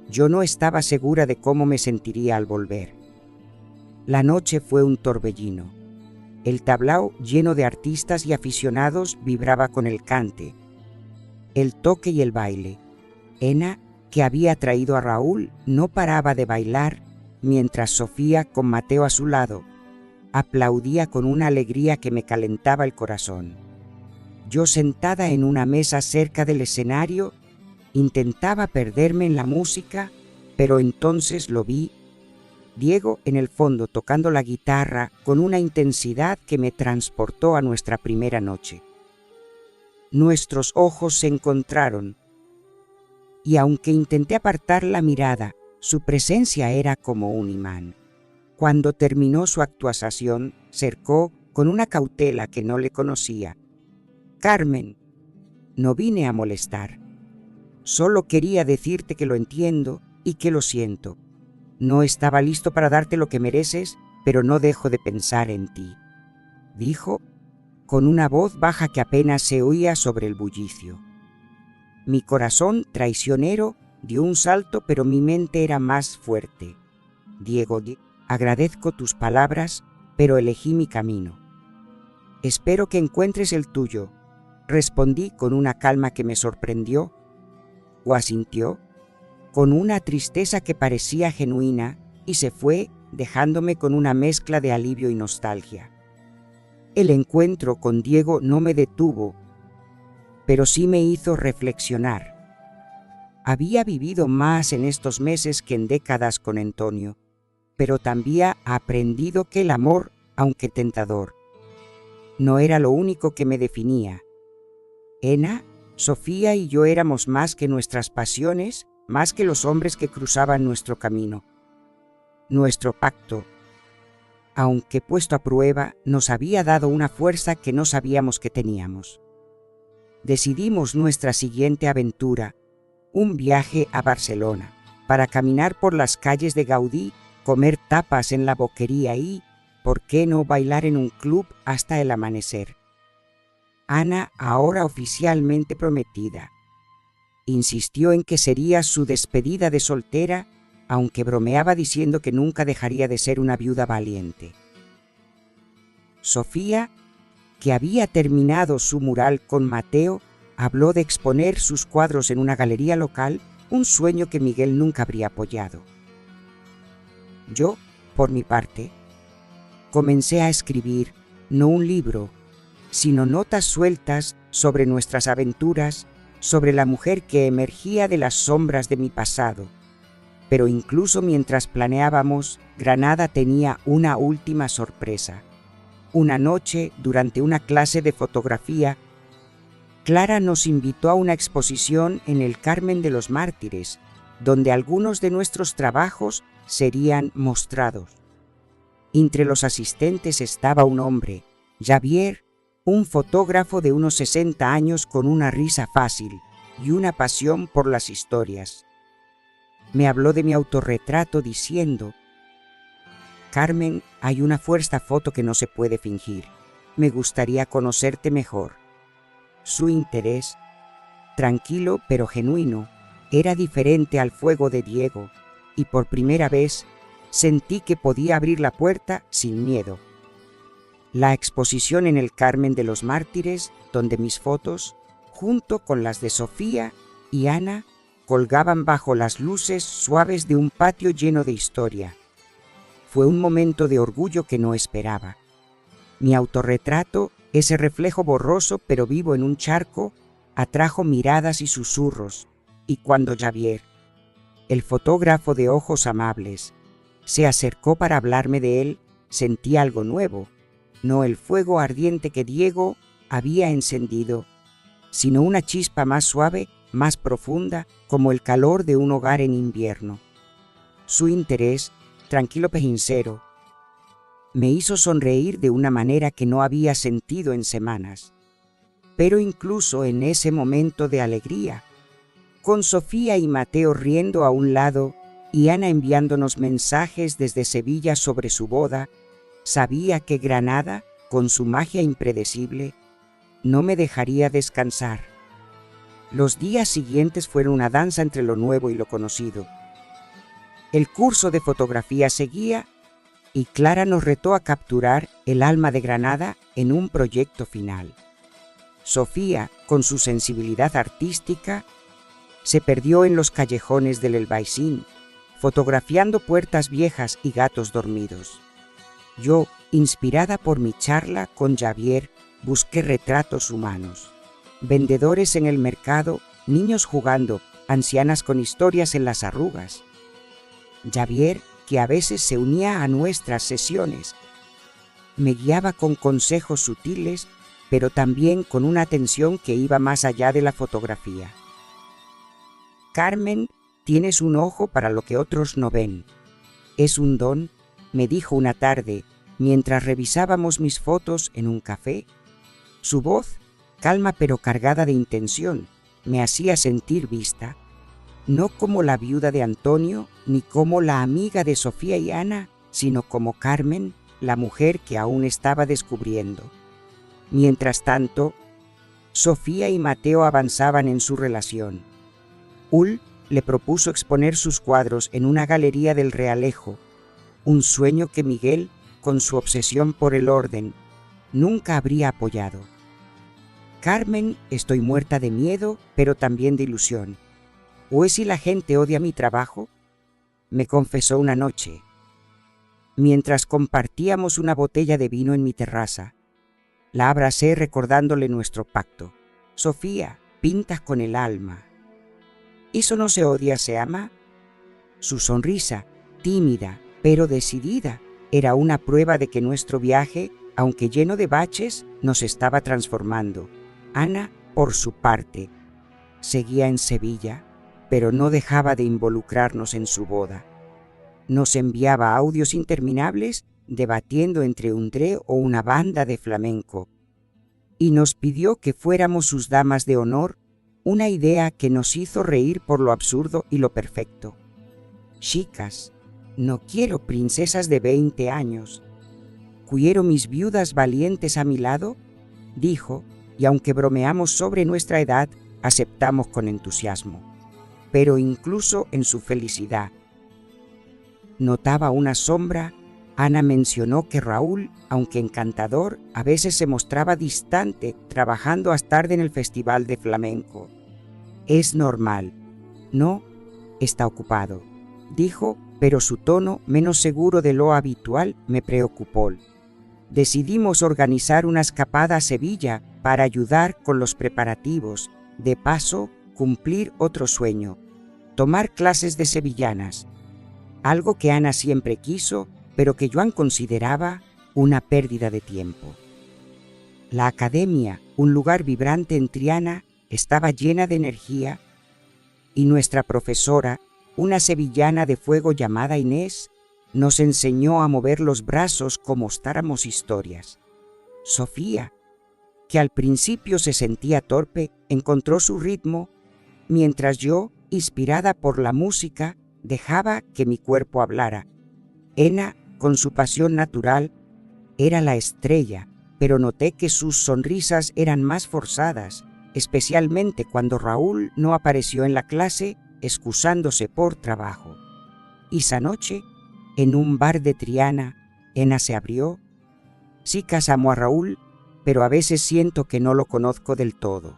Speaker 1: yo no estaba segura de cómo me sentiría al volver. La noche fue un torbellino. El tablao, lleno de artistas y aficionados, vibraba con el cante, el toque y el baile. Ena, que había traído a Raúl, no paraba de bailar, mientras Sofía, con Mateo a su lado, aplaudía con una alegría que me calentaba el corazón. Yo, sentada en una mesa cerca del escenario, intentaba perderme en la música, pero entonces lo vi. Diego en el fondo tocando la guitarra con una intensidad que me transportó a nuestra primera noche. nuestros ojos se encontraron, y aunque intenté apartar la mirada, su presencia era como un imán. Cuando terminó su actuación, cercó con una cautela que no le conocía. «Carmen, no vine a molestar. Solo quería decirte que lo entiendo y que lo siento. No estaba listo para darte lo que mereces, pero no dejo de pensar en ti», dijo con una voz baja que apenas se oía sobre el bullicio. Mi corazón traicionero dio un salto, pero mi mente era más fuerte. «Diego, agradezco tus palabras, pero elegí mi camino. Espero que encuentres el tuyo», respondí con una calma que me sorprendió. O asintió, con una tristeza que parecía genuina, y se fue, dejándome con una mezcla de alivio y nostalgia. El encuentro con Diego no me detuvo, pero sí me hizo reflexionar. Había vivido más en estos meses que en décadas con Antonio, pero también he aprendido que el amor, aunque tentador, no era lo único que me definía. Ena, Sofía y yo éramos más que nuestras pasiones, más que los hombres que cruzaban nuestro camino. Nuestro pacto, aunque puesto a prueba, nos había dado una fuerza que no sabíamos que teníamos. Decidimos nuestra siguiente aventura, un viaje a Barcelona, para caminar por las calles de Gaudí, comer tapas en la boquería y, ¿por qué no bailar en un club hasta el amanecer? Ana, ahora oficialmente prometida, insistió en que sería su despedida de soltera, aunque bromeaba diciendo que nunca dejaría de ser una viuda valiente. Sofía, que había terminado su mural con Mateo, habló de exponer sus cuadros en una galería local, un sueño que Miguel nunca habría apoyado. Yo, por mi parte, comencé a escribir, no un libro, sino notas sueltas sobre nuestras aventuras, sobre la mujer que emergía de las sombras de mi pasado. Pero incluso mientras planeábamos, Granada tenía una última sorpresa. Una noche, durante una clase de fotografía, Clara nos invitó a una exposición en el Carmen de los Mártires, donde algunos de nuestros trabajos serían mostrados. Entre los asistentes estaba un hombre, Javier, un fotógrafo de unos 60 años con una risa fácil y una pasión por las historias. Me habló de mi autorretrato diciendo: «Carmen, hay una fuerza foto que no se puede fingir. Me gustaría conocerte mejor». Su interés, tranquilo pero genuino, era diferente al fuego de Diego, y por primera vez sentí que podía abrir la puerta sin miedo. La exposición en el Carmen de los Mártires, donde mis fotos, junto con las de Sofía y Ana, colgaban bajo las luces suaves de un patio lleno de historia. Fue un momento de orgullo que no esperaba. Mi autorretrato, ese reflejo borroso pero vivo en un charco, atrajo miradas y susurros, y cuando Javier, el fotógrafo de ojos amables, se acercó para hablarme de él, sentí algo nuevo, no el fuego ardiente que Diego había encendido, sino una chispa más suave, más profunda, como el calor de un hogar en invierno. Su interés, tranquilo pero sincero, me hizo sonreír de una manera que no había sentido en semanas. Pero incluso en ese momento de alegría, con Sofía y Mateo riendo a un lado y Ana enviándonos mensajes desde Sevilla sobre su boda, sabía que Granada, con su magia impredecible, no me dejaría descansar. Los días siguientes fueron una danza entre lo nuevo y lo conocido. El curso de fotografía seguía y Clara nos retó a capturar el alma de Granada en un proyecto final. Sofía, con su sensibilidad artística, se perdió en los callejones del Albaicín, fotografiando puertas viejas y gatos dormidos. Yo, inspirada por mi charla con Javier, busqué retratos humanos. Vendedores en el mercado, niños jugando, ancianas con historias en las arrugas. Javier, que a veces se unía a nuestras sesiones, me guiaba con consejos sutiles pero también con una atención que iba más allá de la fotografía. Carmen, tienes un ojo para lo que otros no ven. Es un don, me dijo una tarde, mientras revisábamos mis fotos en un café. Su voz, calma pero cargada de intención, me hacía sentir vista, no como la viuda de Antonio, ni como la amiga de Sofía y Ana, sino como Carmen, la mujer que aún estaba descubriendo. Mientras tanto, Sofía y Mateo avanzaban en su relación. Ul le propuso exponer sus cuadros en una galería del Realejo, un sueño que Miguel, con su obsesión por el orden, nunca habría apoyado. Carmen, estoy muerta de miedo, pero también de ilusión. ¿O es si la gente odia mi trabajo? Me confesó una noche, mientras compartíamos una botella de vino en mi terraza. La abracé recordándole nuestro pacto. Sofía, pintas con el alma. ¿Eso no se odia, se ama? Su sonrisa, tímida, pero decidida, era una prueba de que nuestro viaje, aunque lleno de baches, nos estaba transformando. Ana, por su parte, seguía en Sevilla, pero no dejaba de involucrarnos en su boda. Nos enviaba audios interminables debatiendo entre un trío o una banda de flamenco, y nos pidió que fuéramos sus damas de honor, una idea que nos hizo reír por lo absurdo y lo perfecto. Chicas, no quiero princesas de 20 años. ¿Quiero mis viudas valientes a mi lado?, dijo, y aunque bromeamos sobre nuestra edad, aceptamos con entusiasmo. Pero incluso en su felicidad notaba una sombra. Ana mencionó que Raúl, aunque encantador, a veces se mostraba distante, trabajando hasta tarde en el festival de flamenco. Es normal. No, está ocupado, dijo, pero su tono, menos seguro de lo habitual, me preocupó. Decidimos organizar una escapada a Sevilla para ayudar con los preparativos, de paso, cumplir otro sueño, tomar clases de sevillanas, algo que Ana siempre quiso, pero que Joan consideraba una pérdida de tiempo. La academia, un lugar vibrante en Triana, estaba llena de energía, y nuestra profesora, una sevillana de fuego llamada Inés, nos enseñó a mover los brazos como mostráramos historias. Sofía, que al principio se sentía torpe, encontró su ritmo, mientras yo, inspirada por la música, dejaba que mi cuerpo hablara. Ena, con su pasión natural, era la estrella, pero noté que sus sonrisas eran más forzadas, especialmente cuando Raúl no apareció en la clase, excusándose por trabajo. Y esa noche, en un bar de Triana, Ena se abrió. Chicas, amo a Raúl, pero a veces siento que no lo conozco del todo.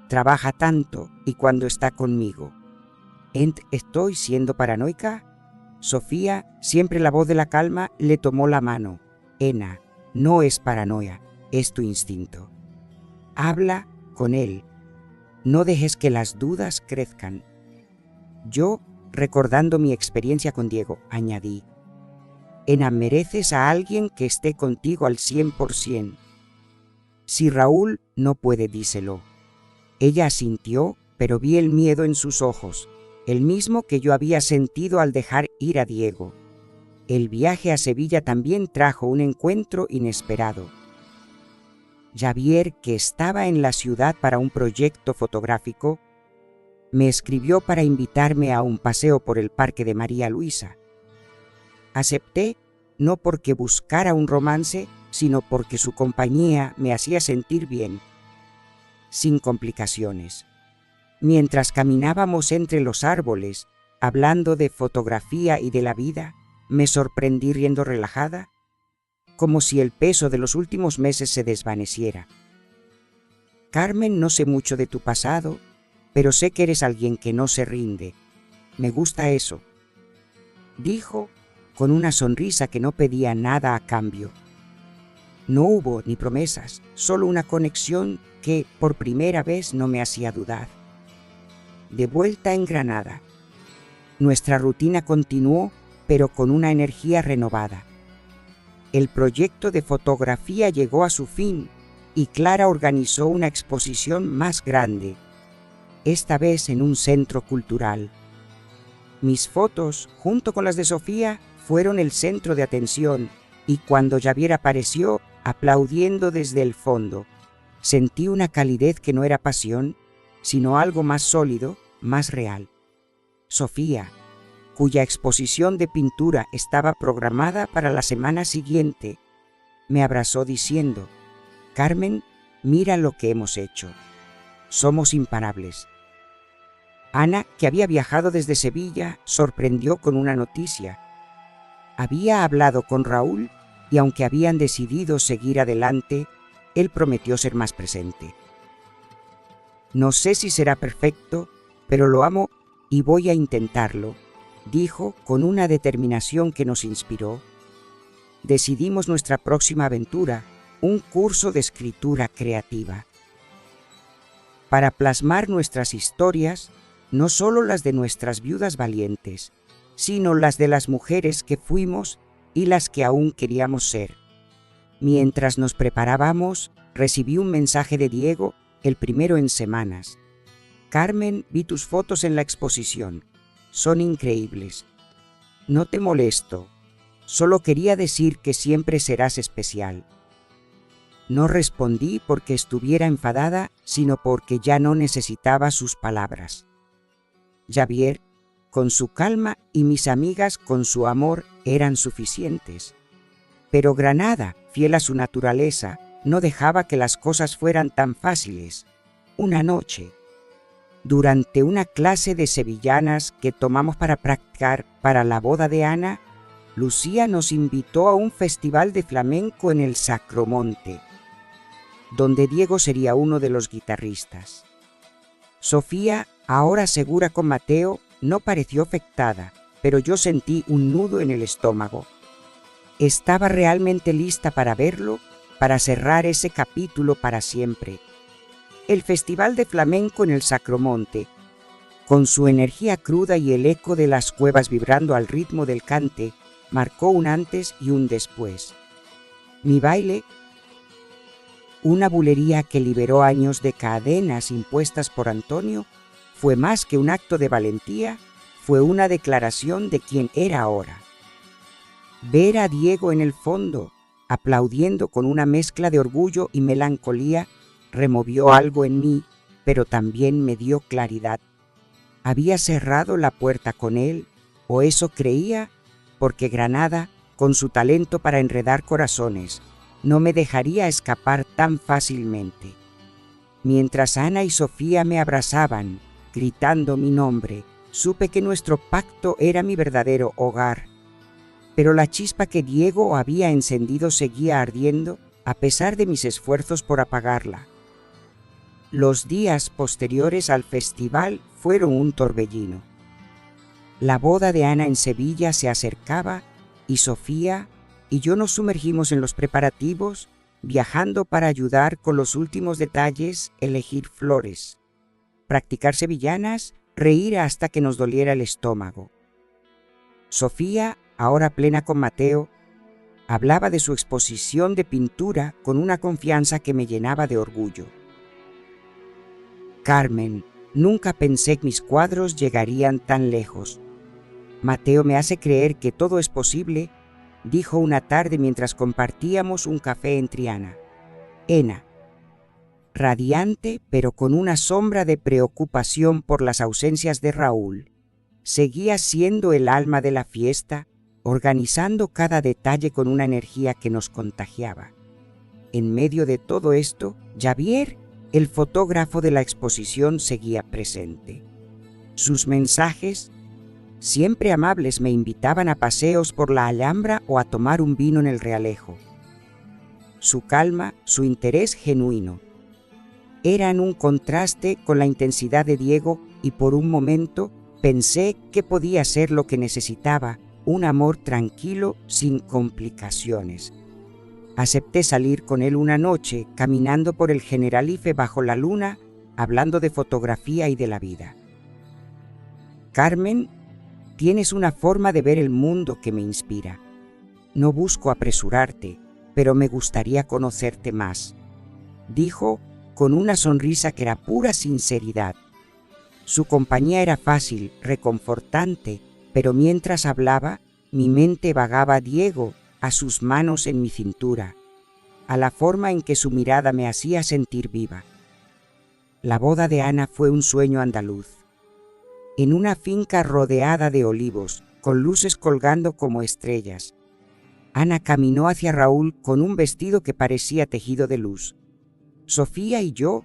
Speaker 1: Trabaja tanto y cuando está conmigo. ¿Estoy siendo paranoica? Sofía, siempre la voz de la calma, le tomó la mano. Ena, no es paranoia, es tu instinto. Habla con él. No dejes que las dudas crezcan. Yo, recordando mi experiencia con Diego, añadí, Ena, mereces a alguien que esté contigo al 100%. Si Raúl no puede, díselo. Ella asintió, pero vi el miedo en sus ojos, el mismo que yo había sentido al dejar ir a Diego. El viaje a Sevilla también trajo un encuentro inesperado. Javier, que estaba en la ciudad para un proyecto fotográfico, me escribió para invitarme a un paseo por el Parque de María Luisa. Acepté, no porque buscara un romance, sino porque su compañía me hacía sentir bien, sin complicaciones. Mientras caminábamos entre los árboles, hablando de fotografía y de la vida, me sorprendí riendo relajada, como si el peso de los últimos meses se desvaneciera. Carmen, no sé mucho de tu pasado, pero sé que eres alguien que no se rinde. Me gusta eso, dijo, con una sonrisa que no pedía nada a cambio. No hubo ni promesas, solo una conexión que, por primera vez, no me hacía dudar. De vuelta en Granada, nuestra rutina continuó, pero con una energía renovada. El proyecto de fotografía llegó a su fin y Clara organizó una exposición más grande, esta vez en un centro cultural. Mis fotos, junto con las de Sofía, fueron el centro de atención, y cuando Javier apareció, aplaudiendo desde el fondo, sentí una calidez que no era pasión, sino algo más sólido, más real. Sofía, cuya exposición de pintura estaba programada para la semana siguiente, me abrazó diciendo: «Carmen, mira lo que hemos hecho. Somos imparables». Ana, que había viajado desde Sevilla, sorprendió con una noticia. Había hablado con Raúl y aunque habían decidido seguir adelante, él prometió ser más presente. «No sé si será perfecto, pero lo amo y voy a intentarlo», dijo con una determinación que nos inspiró. Decidimos nuestra próxima aventura, un curso de escritura creativa. Para plasmar nuestras historias, no solo las de nuestras viudas valientes, sino las de las mujeres que fuimos y las que aún queríamos ser. Mientras nos preparábamos, recibí un mensaje de Diego, el primero en semanas. «Carmen, vi tus fotos en la exposición. Son increíbles. No te molesto. Solo quería decir que siempre serás especial». No respondí porque estuviera enfadada, sino porque ya no necesitaba sus palabras. Javier, con su calma, y mis amigas, con su amor, eran suficientes. Pero Granada, fiel a su naturaleza, no dejaba que las cosas fueran tan fáciles. Una noche, durante una clase de sevillanas que tomamos para practicar para la boda de Ana, Lucía nos invitó a un festival de flamenco en el Sacromonte, donde Diego sería uno de los guitarristas. Sofía, ahora segura con Mateo, no pareció afectada, pero yo sentí un nudo en el estómago. Estaba realmente lista para verlo, para cerrar ese capítulo para siempre. El Festival de Flamenco en el Sacromonte, con su energía cruda y el eco de las cuevas vibrando al ritmo del cante, marcó un antes y un después. Mi baile, una bulería que liberó años de cadenas impuestas por Antonio, fue más que un acto de valentía, fue una declaración de quién era ahora. Ver a Diego en el fondo, aplaudiendo con una mezcla de orgullo y melancolía, removió algo en mí, pero también me dio claridad. Había cerrado la puerta con él, o eso creía, porque Granada, con su talento para enredar corazones, no me dejaría escapar tan fácilmente. Mientras Ana y Sofía me abrazaban, gritando mi nombre, supe que nuestro pacto era mi verdadero hogar. Pero la chispa que Diego había encendido seguía ardiendo, a pesar de mis esfuerzos por apagarla. Los días posteriores al festival fueron un torbellino. La boda de Ana en Sevilla se acercaba y Sofía y yo nos sumergimos en los preparativos, viajando para ayudar con los últimos detalles, elegir flores, practicar sevillanas, reír hasta que nos doliera el estómago. Sofía, ahora plena con Mateo, hablaba de su exposición de pintura con una confianza que me llenaba de orgullo. «Carmen, nunca pensé que mis cuadros llegarían tan lejos. Mateo me hace creer que todo es posible», dijo una tarde mientras compartíamos un café en Triana. Ena, radiante pero con una sombra de preocupación por las ausencias de Raúl, seguía siendo el alma de la fiesta, organizando cada detalle con una energía que nos contagiaba. En medio de todo esto, Javier, el fotógrafo de la exposición, seguía presente. Sus mensajes, siempre amables, me invitaban a paseos por la Alhambra o a tomar un vino en el Realejo. Su calma, su interés genuino, eran un contraste con la intensidad de Diego y por un momento pensé que podía ser lo que necesitaba, un amor tranquilo sin complicaciones. Acepté salir con él una noche, caminando por el Generalife bajo la luna, hablando de fotografía y de la vida. «Carmen, tienes una forma de ver el mundo que me inspira. No busco apresurarte, pero me gustaría conocerte más. dijo con una sonrisa que era pura sinceridad. Su compañía era fácil, reconfortante, pero mientras hablaba, mi mente vagaba a Diego, a sus manos en mi cintura, a la forma en que su mirada me hacía sentir viva. La boda de Ana fue un sueño andaluz. En una finca rodeada de olivos, con luces colgando como estrellas, Ana caminó hacia Raúl con un vestido que parecía tejido de luz. Sofía y yo,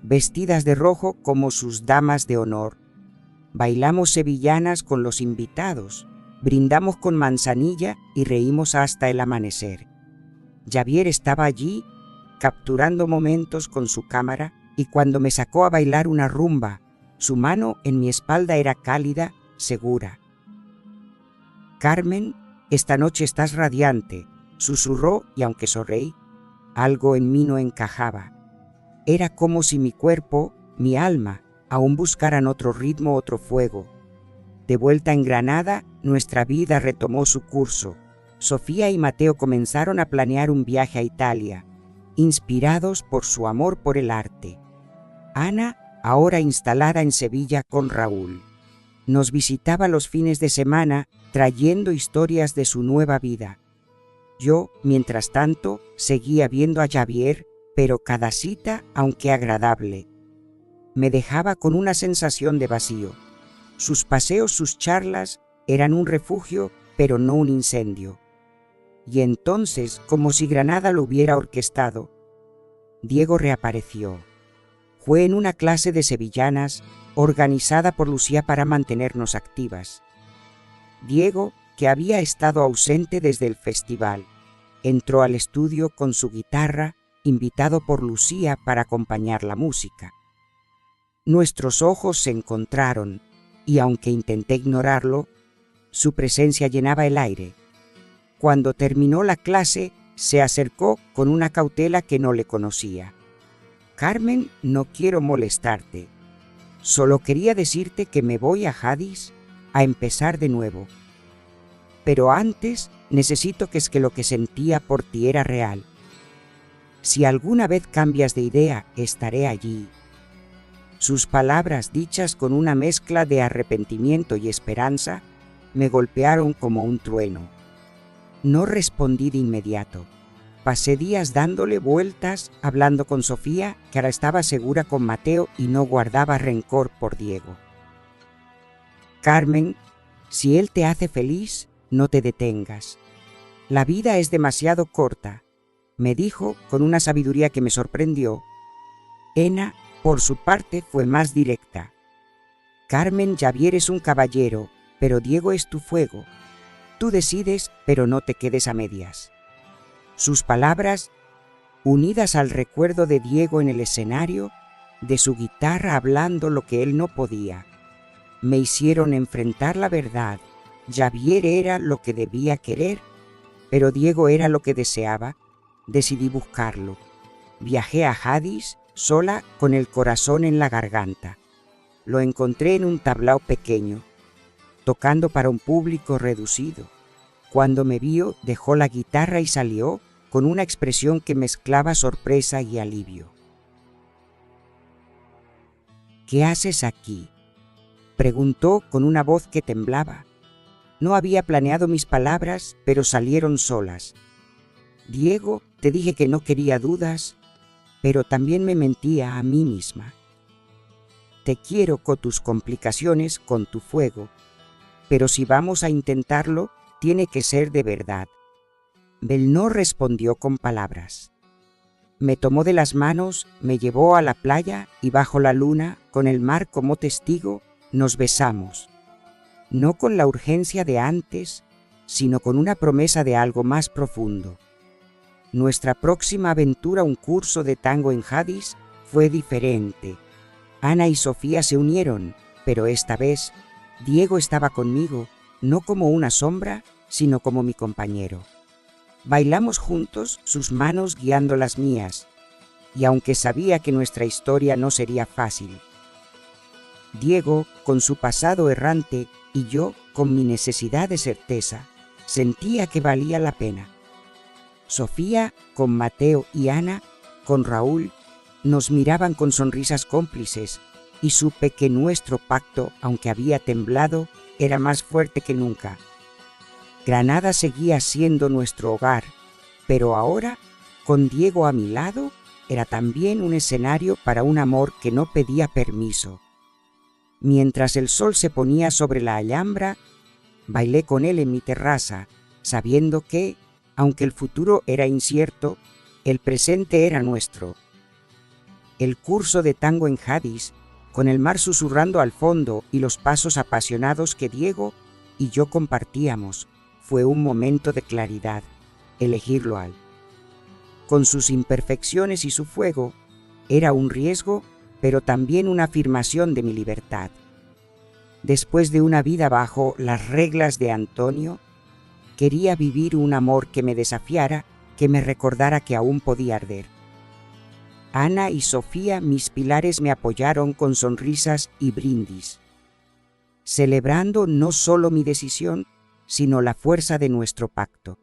Speaker 1: vestidas de rojo como sus damas de honor, bailamos sevillanas con los invitados, brindamos con manzanilla y reímos hasta el amanecer. Javier estaba allí, capturando momentos con su cámara, y cuando me sacó a bailar una rumba, su mano en mi espalda era cálida, segura. «Carmen, esta noche estás radiante», susurró, y aunque sonreí, algo en mí no encajaba. Era como si mi cuerpo, mi alma, aún buscaran otro ritmo, otro fuego. De vuelta en Granada, nuestra vida retomó su curso. Sofía y Mateo comenzaron a planear un viaje a Italia, inspirados por su amor por el arte. Ana, ahora instalada en Sevilla con Raúl, nos visitaba los fines de semana trayendo historias de su nueva vida. Yo, mientras tanto, seguía viendo a Javier, pero cada cita, aunque agradable, me dejaba con una sensación de vacío. Sus paseos, sus charlas, eran un refugio, pero no un incendio. Y entonces, como si Granada lo hubiera orquestado, Diego reapareció. Fue en una clase de sevillanas organizada por Lucía para mantenernos activas. Diego, que había estado ausente desde el festival, entró al estudio con su guitarra, invitado por Lucía para acompañar la música. Nuestros ojos se encontraron, y aunque intenté ignorarlo, su presencia llenaba el aire. Cuando terminó la clase, se acercó con una cautela que no le conocía. «Carmen, no quiero molestarte. Solo quería decirte que me voy a Jádiz a empezar de nuevo. Pero antes necesito que lo que sentía por ti era real. Si alguna vez cambias de idea, estaré allí». Sus palabras, dichas con una mezcla de arrepentimiento y esperanza, me golpearon como un trueno. No respondí de inmediato. Pasé días dándole vueltas, hablando con Sofía, que ahora estaba segura con Mateo y no guardaba rencor por Diego. «Carmen, si él te hace feliz, no te detengas. La vida es demasiado corta», me dijo con una sabiduría que me sorprendió. Ena, por su parte, fue más directa. «Carmen, Javier es un caballero, pero Diego es tu fuego. Tú decides, pero no te quedes a medias». Sus palabras, unidas al recuerdo de Diego en el escenario, de su guitarra hablando lo que él no podía, me hicieron enfrentar la verdad. Javier era lo que debía querer, pero Diego era lo que deseaba. Decidí buscarlo. Viajé a Jádiz, sola, con el corazón en la garganta. Lo encontré en un tablao pequeño, tocando para un público reducido. Cuando me vio, dejó la guitarra y salió con una expresión que mezclaba sorpresa y alivio. «¿Qué haces aquí?», preguntó con una voz que temblaba. No había planeado mis palabras, pero salieron solas. «Diego, te dije que no quería dudas, pero también me mentía a mí misma. Te quiero con tus complicaciones, con tu fuego, pero si vamos a intentarlo, tiene que ser de verdad». Él no respondió con palabras. Me tomó de las manos, me llevó a la playa y bajo la luna, con el mar como testigo, nos besamos. No con la urgencia de antes, sino con una promesa de algo más profundo. Nuestra próxima aventura, un curso de tango en Jádiz, fue diferente. Ana y Sofía se unieron, pero esta vez Diego estaba conmigo, no como una sombra, sino como mi compañero. Bailamos juntos, sus manos guiando las mías, y aunque sabía que nuestra historia no sería fácil, Diego, con su pasado errante, y yo, con mi necesidad de certeza, sentía que valía la pena. Sofía, con Mateo y Ana, con Raúl, nos miraban con sonrisas cómplices y supe que nuestro pacto, aunque había temblado, era más fuerte que nunca. Granada seguía siendo nuestro hogar, pero ahora, con Diego a mi lado, era también un escenario para un amor que no pedía permiso. Mientras el sol se ponía sobre la Alhambra, bailé con él en mi terraza, sabiendo que, aunque el futuro era incierto, el presente era nuestro. El curso de tango en Jádiz, con el mar susurrando al fondo y los pasos apasionados que Diego y yo compartíamos, fue un momento de claridad, elegirlo a él. Con sus imperfecciones y su fuego, era un riesgo, pero también una afirmación de mi libertad. Después de una vida bajo las reglas de Antonio, quería vivir un amor que me desafiara, que me recordara que aún podía arder. Ana y Sofía, mis pilares, me apoyaron con sonrisas y brindis, celebrando no solo mi decisión, sino la fuerza de nuestro pacto.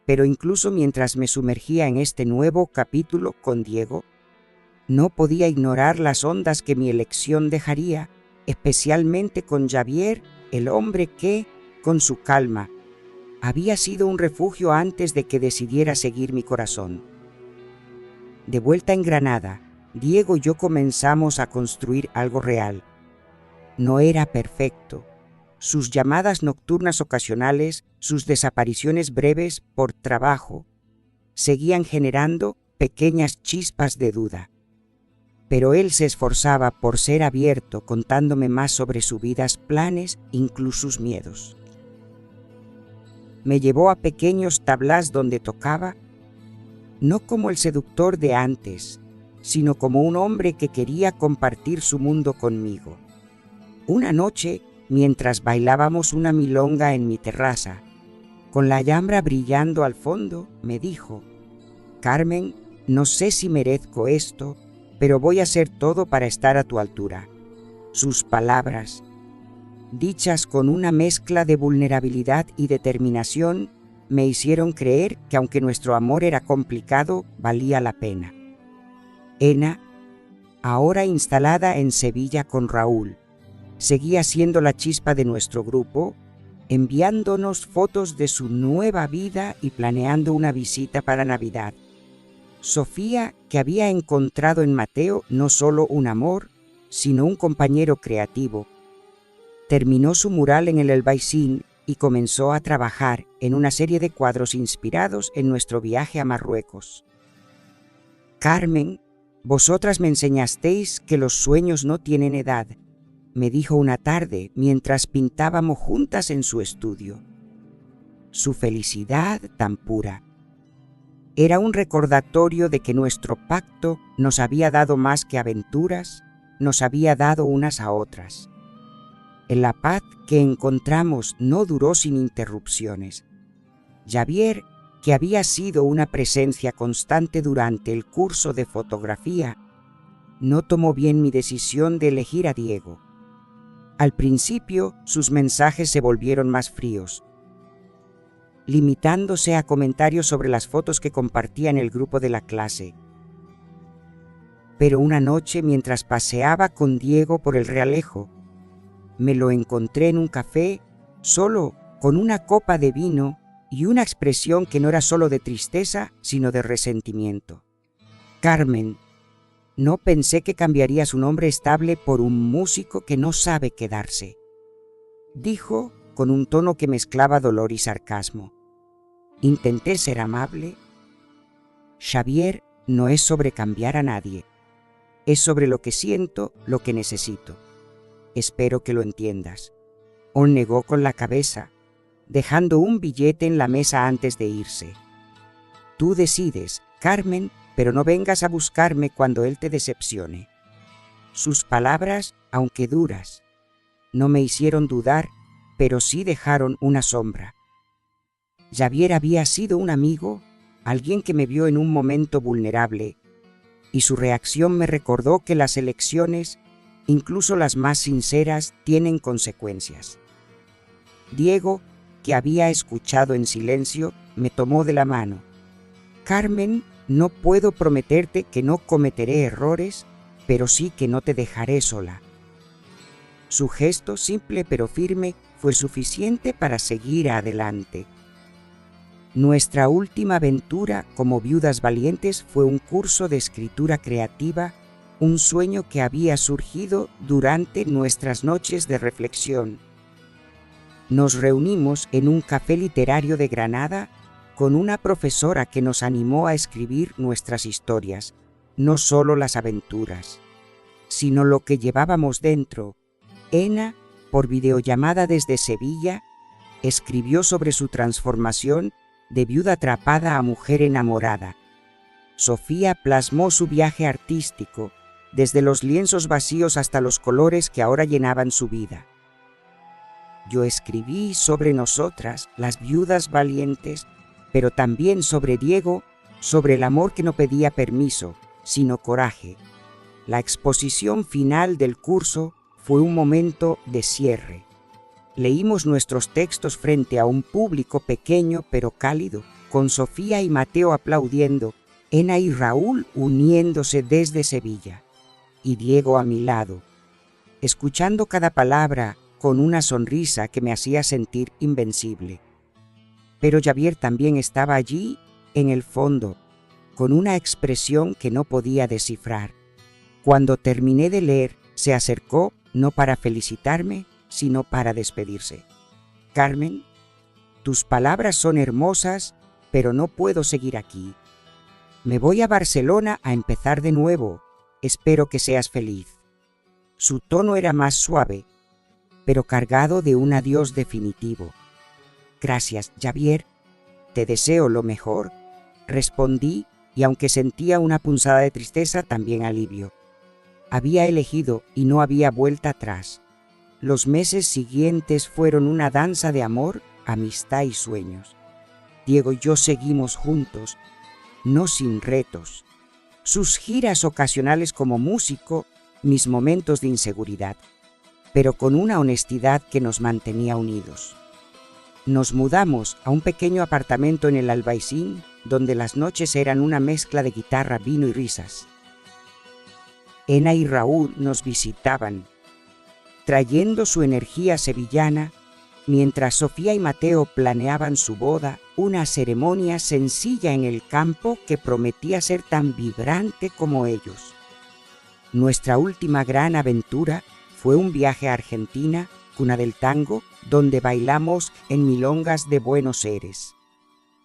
Speaker 1: Pero incluso mientras me sumergía en este nuevo capítulo con Diego, no podía ignorar las ondas que mi elección dejaría, especialmente con Javier, el hombre que, con su calma, había sido un refugio antes de que decidiera seguir mi corazón. De vuelta en Granada, Diego y yo comenzamos a construir algo real. No era perfecto. Sus llamadas nocturnas ocasionales, sus desapariciones breves por trabajo, seguían generando pequeñas chispas de duda. Pero él se esforzaba por ser abierto, contándome más sobre sus vidas, planes, incluso sus miedos. Me llevó a pequeños tablás donde tocaba, no como el seductor de antes, sino como un hombre que quería compartir su mundo conmigo. Una noche, mientras bailábamos una milonga en mi terraza, con la Alhambra brillando al fondo, me dijo: «Carmen, no sé si merezco esto, pero voy a hacer todo para estar a tu altura». Sus palabras, dichas con una mezcla de vulnerabilidad y determinación, me hicieron creer que aunque nuestro amor era complicado, valía la pena. Ena, ahora instalada en Sevilla con Raúl, seguía siendo la chispa de nuestro grupo, enviándonos fotos de su nueva vida y planeando una visita para Navidad. Sofía, que había encontrado en Mateo no solo un amor, sino un compañero creativo, terminó su mural en el Albaicín y comenzó a trabajar en una serie de cuadros inspirados en nuestro viaje a Marruecos. «Carmen, vosotras me enseñasteis que los sueños no tienen edad», me dijo una tarde mientras pintábamos juntas en su estudio. Su felicidad tan pura. Era un recordatorio de que nuestro pacto nos había dado más que aventuras, nos había dado unas a otras. La paz que encontramos no duró sin interrupciones. Javier, que había sido una presencia constante durante el curso de fotografía, no tomó bien mi decisión de elegir a Diego. Al principio, sus mensajes se volvieron más fríos, limitándose a comentarios sobre las fotos que compartía en el grupo de la clase. Pero una noche, mientras paseaba con Diego por el Realejo, me lo encontré en un café, solo, con una copa de vino y una expresión que no era solo de tristeza, sino de resentimiento. «Carmen, no pensé que cambiarías un hombre estable por un músico que no sabe quedarse», dijo con un tono que mezclaba dolor y sarcasmo. Intenté ser amable. «Xavier, no es sobre cambiar a nadie. Es sobre lo que siento, lo que necesito. Espero que lo entiendas». Él negó con la cabeza, dejando un billete en la mesa antes de irse. «Tú decides, Carmen, pero no vengas a buscarme cuando él te decepcione». Sus palabras, aunque duras, no me hicieron dudar, pero sí dejaron una sombra. Javier había sido un amigo, alguien que me vio en un momento vulnerable, y su reacción me recordó que las elecciones, incluso las más sinceras, tienen consecuencias. Diego, que había escuchado en silencio, me tomó de la mano. «Carmen, No puedo prometerte que no cometeré errores, pero sí que no te dejaré sola. Su gesto, simple pero firme, fue suficiente para seguir adelante. Nuestra última aventura como viudas valientes fue un curso de escritura creativa, un sueño que había surgido durante nuestras noches de reflexión. Nos reunimos en un café literario de Granada con una profesora que nos animó a escribir nuestras historias, no solo las aventuras, sino lo que llevábamos dentro. Ena, por videollamada desde Sevilla, escribió sobre su transformación de viuda atrapada a mujer enamorada. Sofía plasmó su viaje artístico, desde los lienzos vacíos hasta los colores que ahora llenaban su vida. Yo escribí sobre nosotras, las viudas valientes, pero también sobre Diego, sobre el amor que no pedía permiso, sino coraje. La exposición final del curso fue un momento de cierre. Leímos nuestros textos frente a un público pequeño pero cálido, con Sofía y Mateo aplaudiendo, Ena y Raúl uniéndose desde Sevilla, y Diego a mi lado, escuchando cada palabra con una sonrisa que me hacía sentir invencible. Pero Javier también estaba allí, en el fondo, con una expresión que no podía descifrar. Cuando terminé de leer, se acercó no para felicitarme, sino para despedirse. Carmen, tus palabras son hermosas, pero no puedo seguir aquí. Me voy a Barcelona a empezar de nuevo. Espero que seas feliz. Su tono era más suave, pero cargado de un adiós definitivo. Gracias, Javier. Te deseo lo mejor, respondí, y aunque sentía una punzada de tristeza, también alivio. Había elegido y no había vuelta atrás. Los meses siguientes fueron una danza de amor, amistad y sueños. Diego y yo seguimos juntos, no sin retos. Sus giras ocasionales como músico, mis momentos de inseguridad, pero con una honestidad que nos mantenía unidos. Nos mudamos a un pequeño apartamento en el Albaicín, donde las noches eran una mezcla de guitarra, vino y risas. Ena y Raúl nos visitaban, trayendo su energía sevillana, mientras Sofía y Mateo planeaban su boda, una ceremonia sencilla en el campo que prometía ser tan vibrante como ellos. Nuestra última gran aventura fue un viaje a Argentina, cuna del tango, donde bailamos en milongas de Buenos Aires.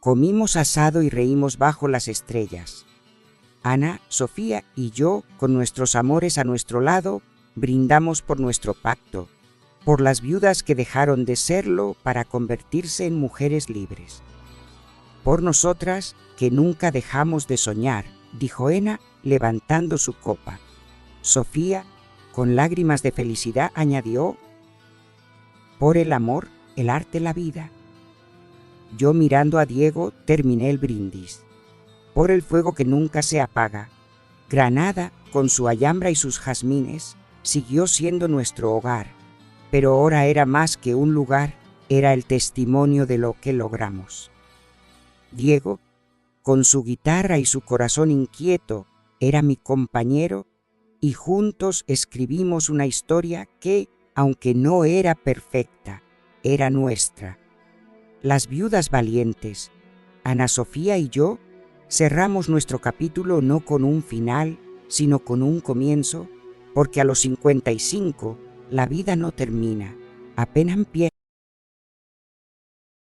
Speaker 1: Comimos asado y reímos bajo las estrellas. Ana, Sofía y yo, con nuestros amores a nuestro lado, brindamos por nuestro pacto, por las viudas que dejaron de serlo para convertirse en mujeres libres. Por nosotras, que nunca dejamos de soñar, dijo Ena, levantando su copa. Sofía, con lágrimas de felicidad, añadió, por el amor, el arte, la vida. Yo, mirando a Diego, terminé el brindis. Por el fuego que nunca se apaga. Granada, con su alhambra y sus jazmines, siguió siendo nuestro hogar, pero ahora era más que un lugar, era el testimonio de lo que logramos. Diego, con su guitarra y su corazón inquieto, era mi compañero, y juntos escribimos una historia que, aunque no era perfecta, era nuestra. Las viudas valientes, Ana Sofía y yo, cerramos nuestro capítulo no con un final, sino con un comienzo, porque a los 55 la vida no termina, apenas empieza.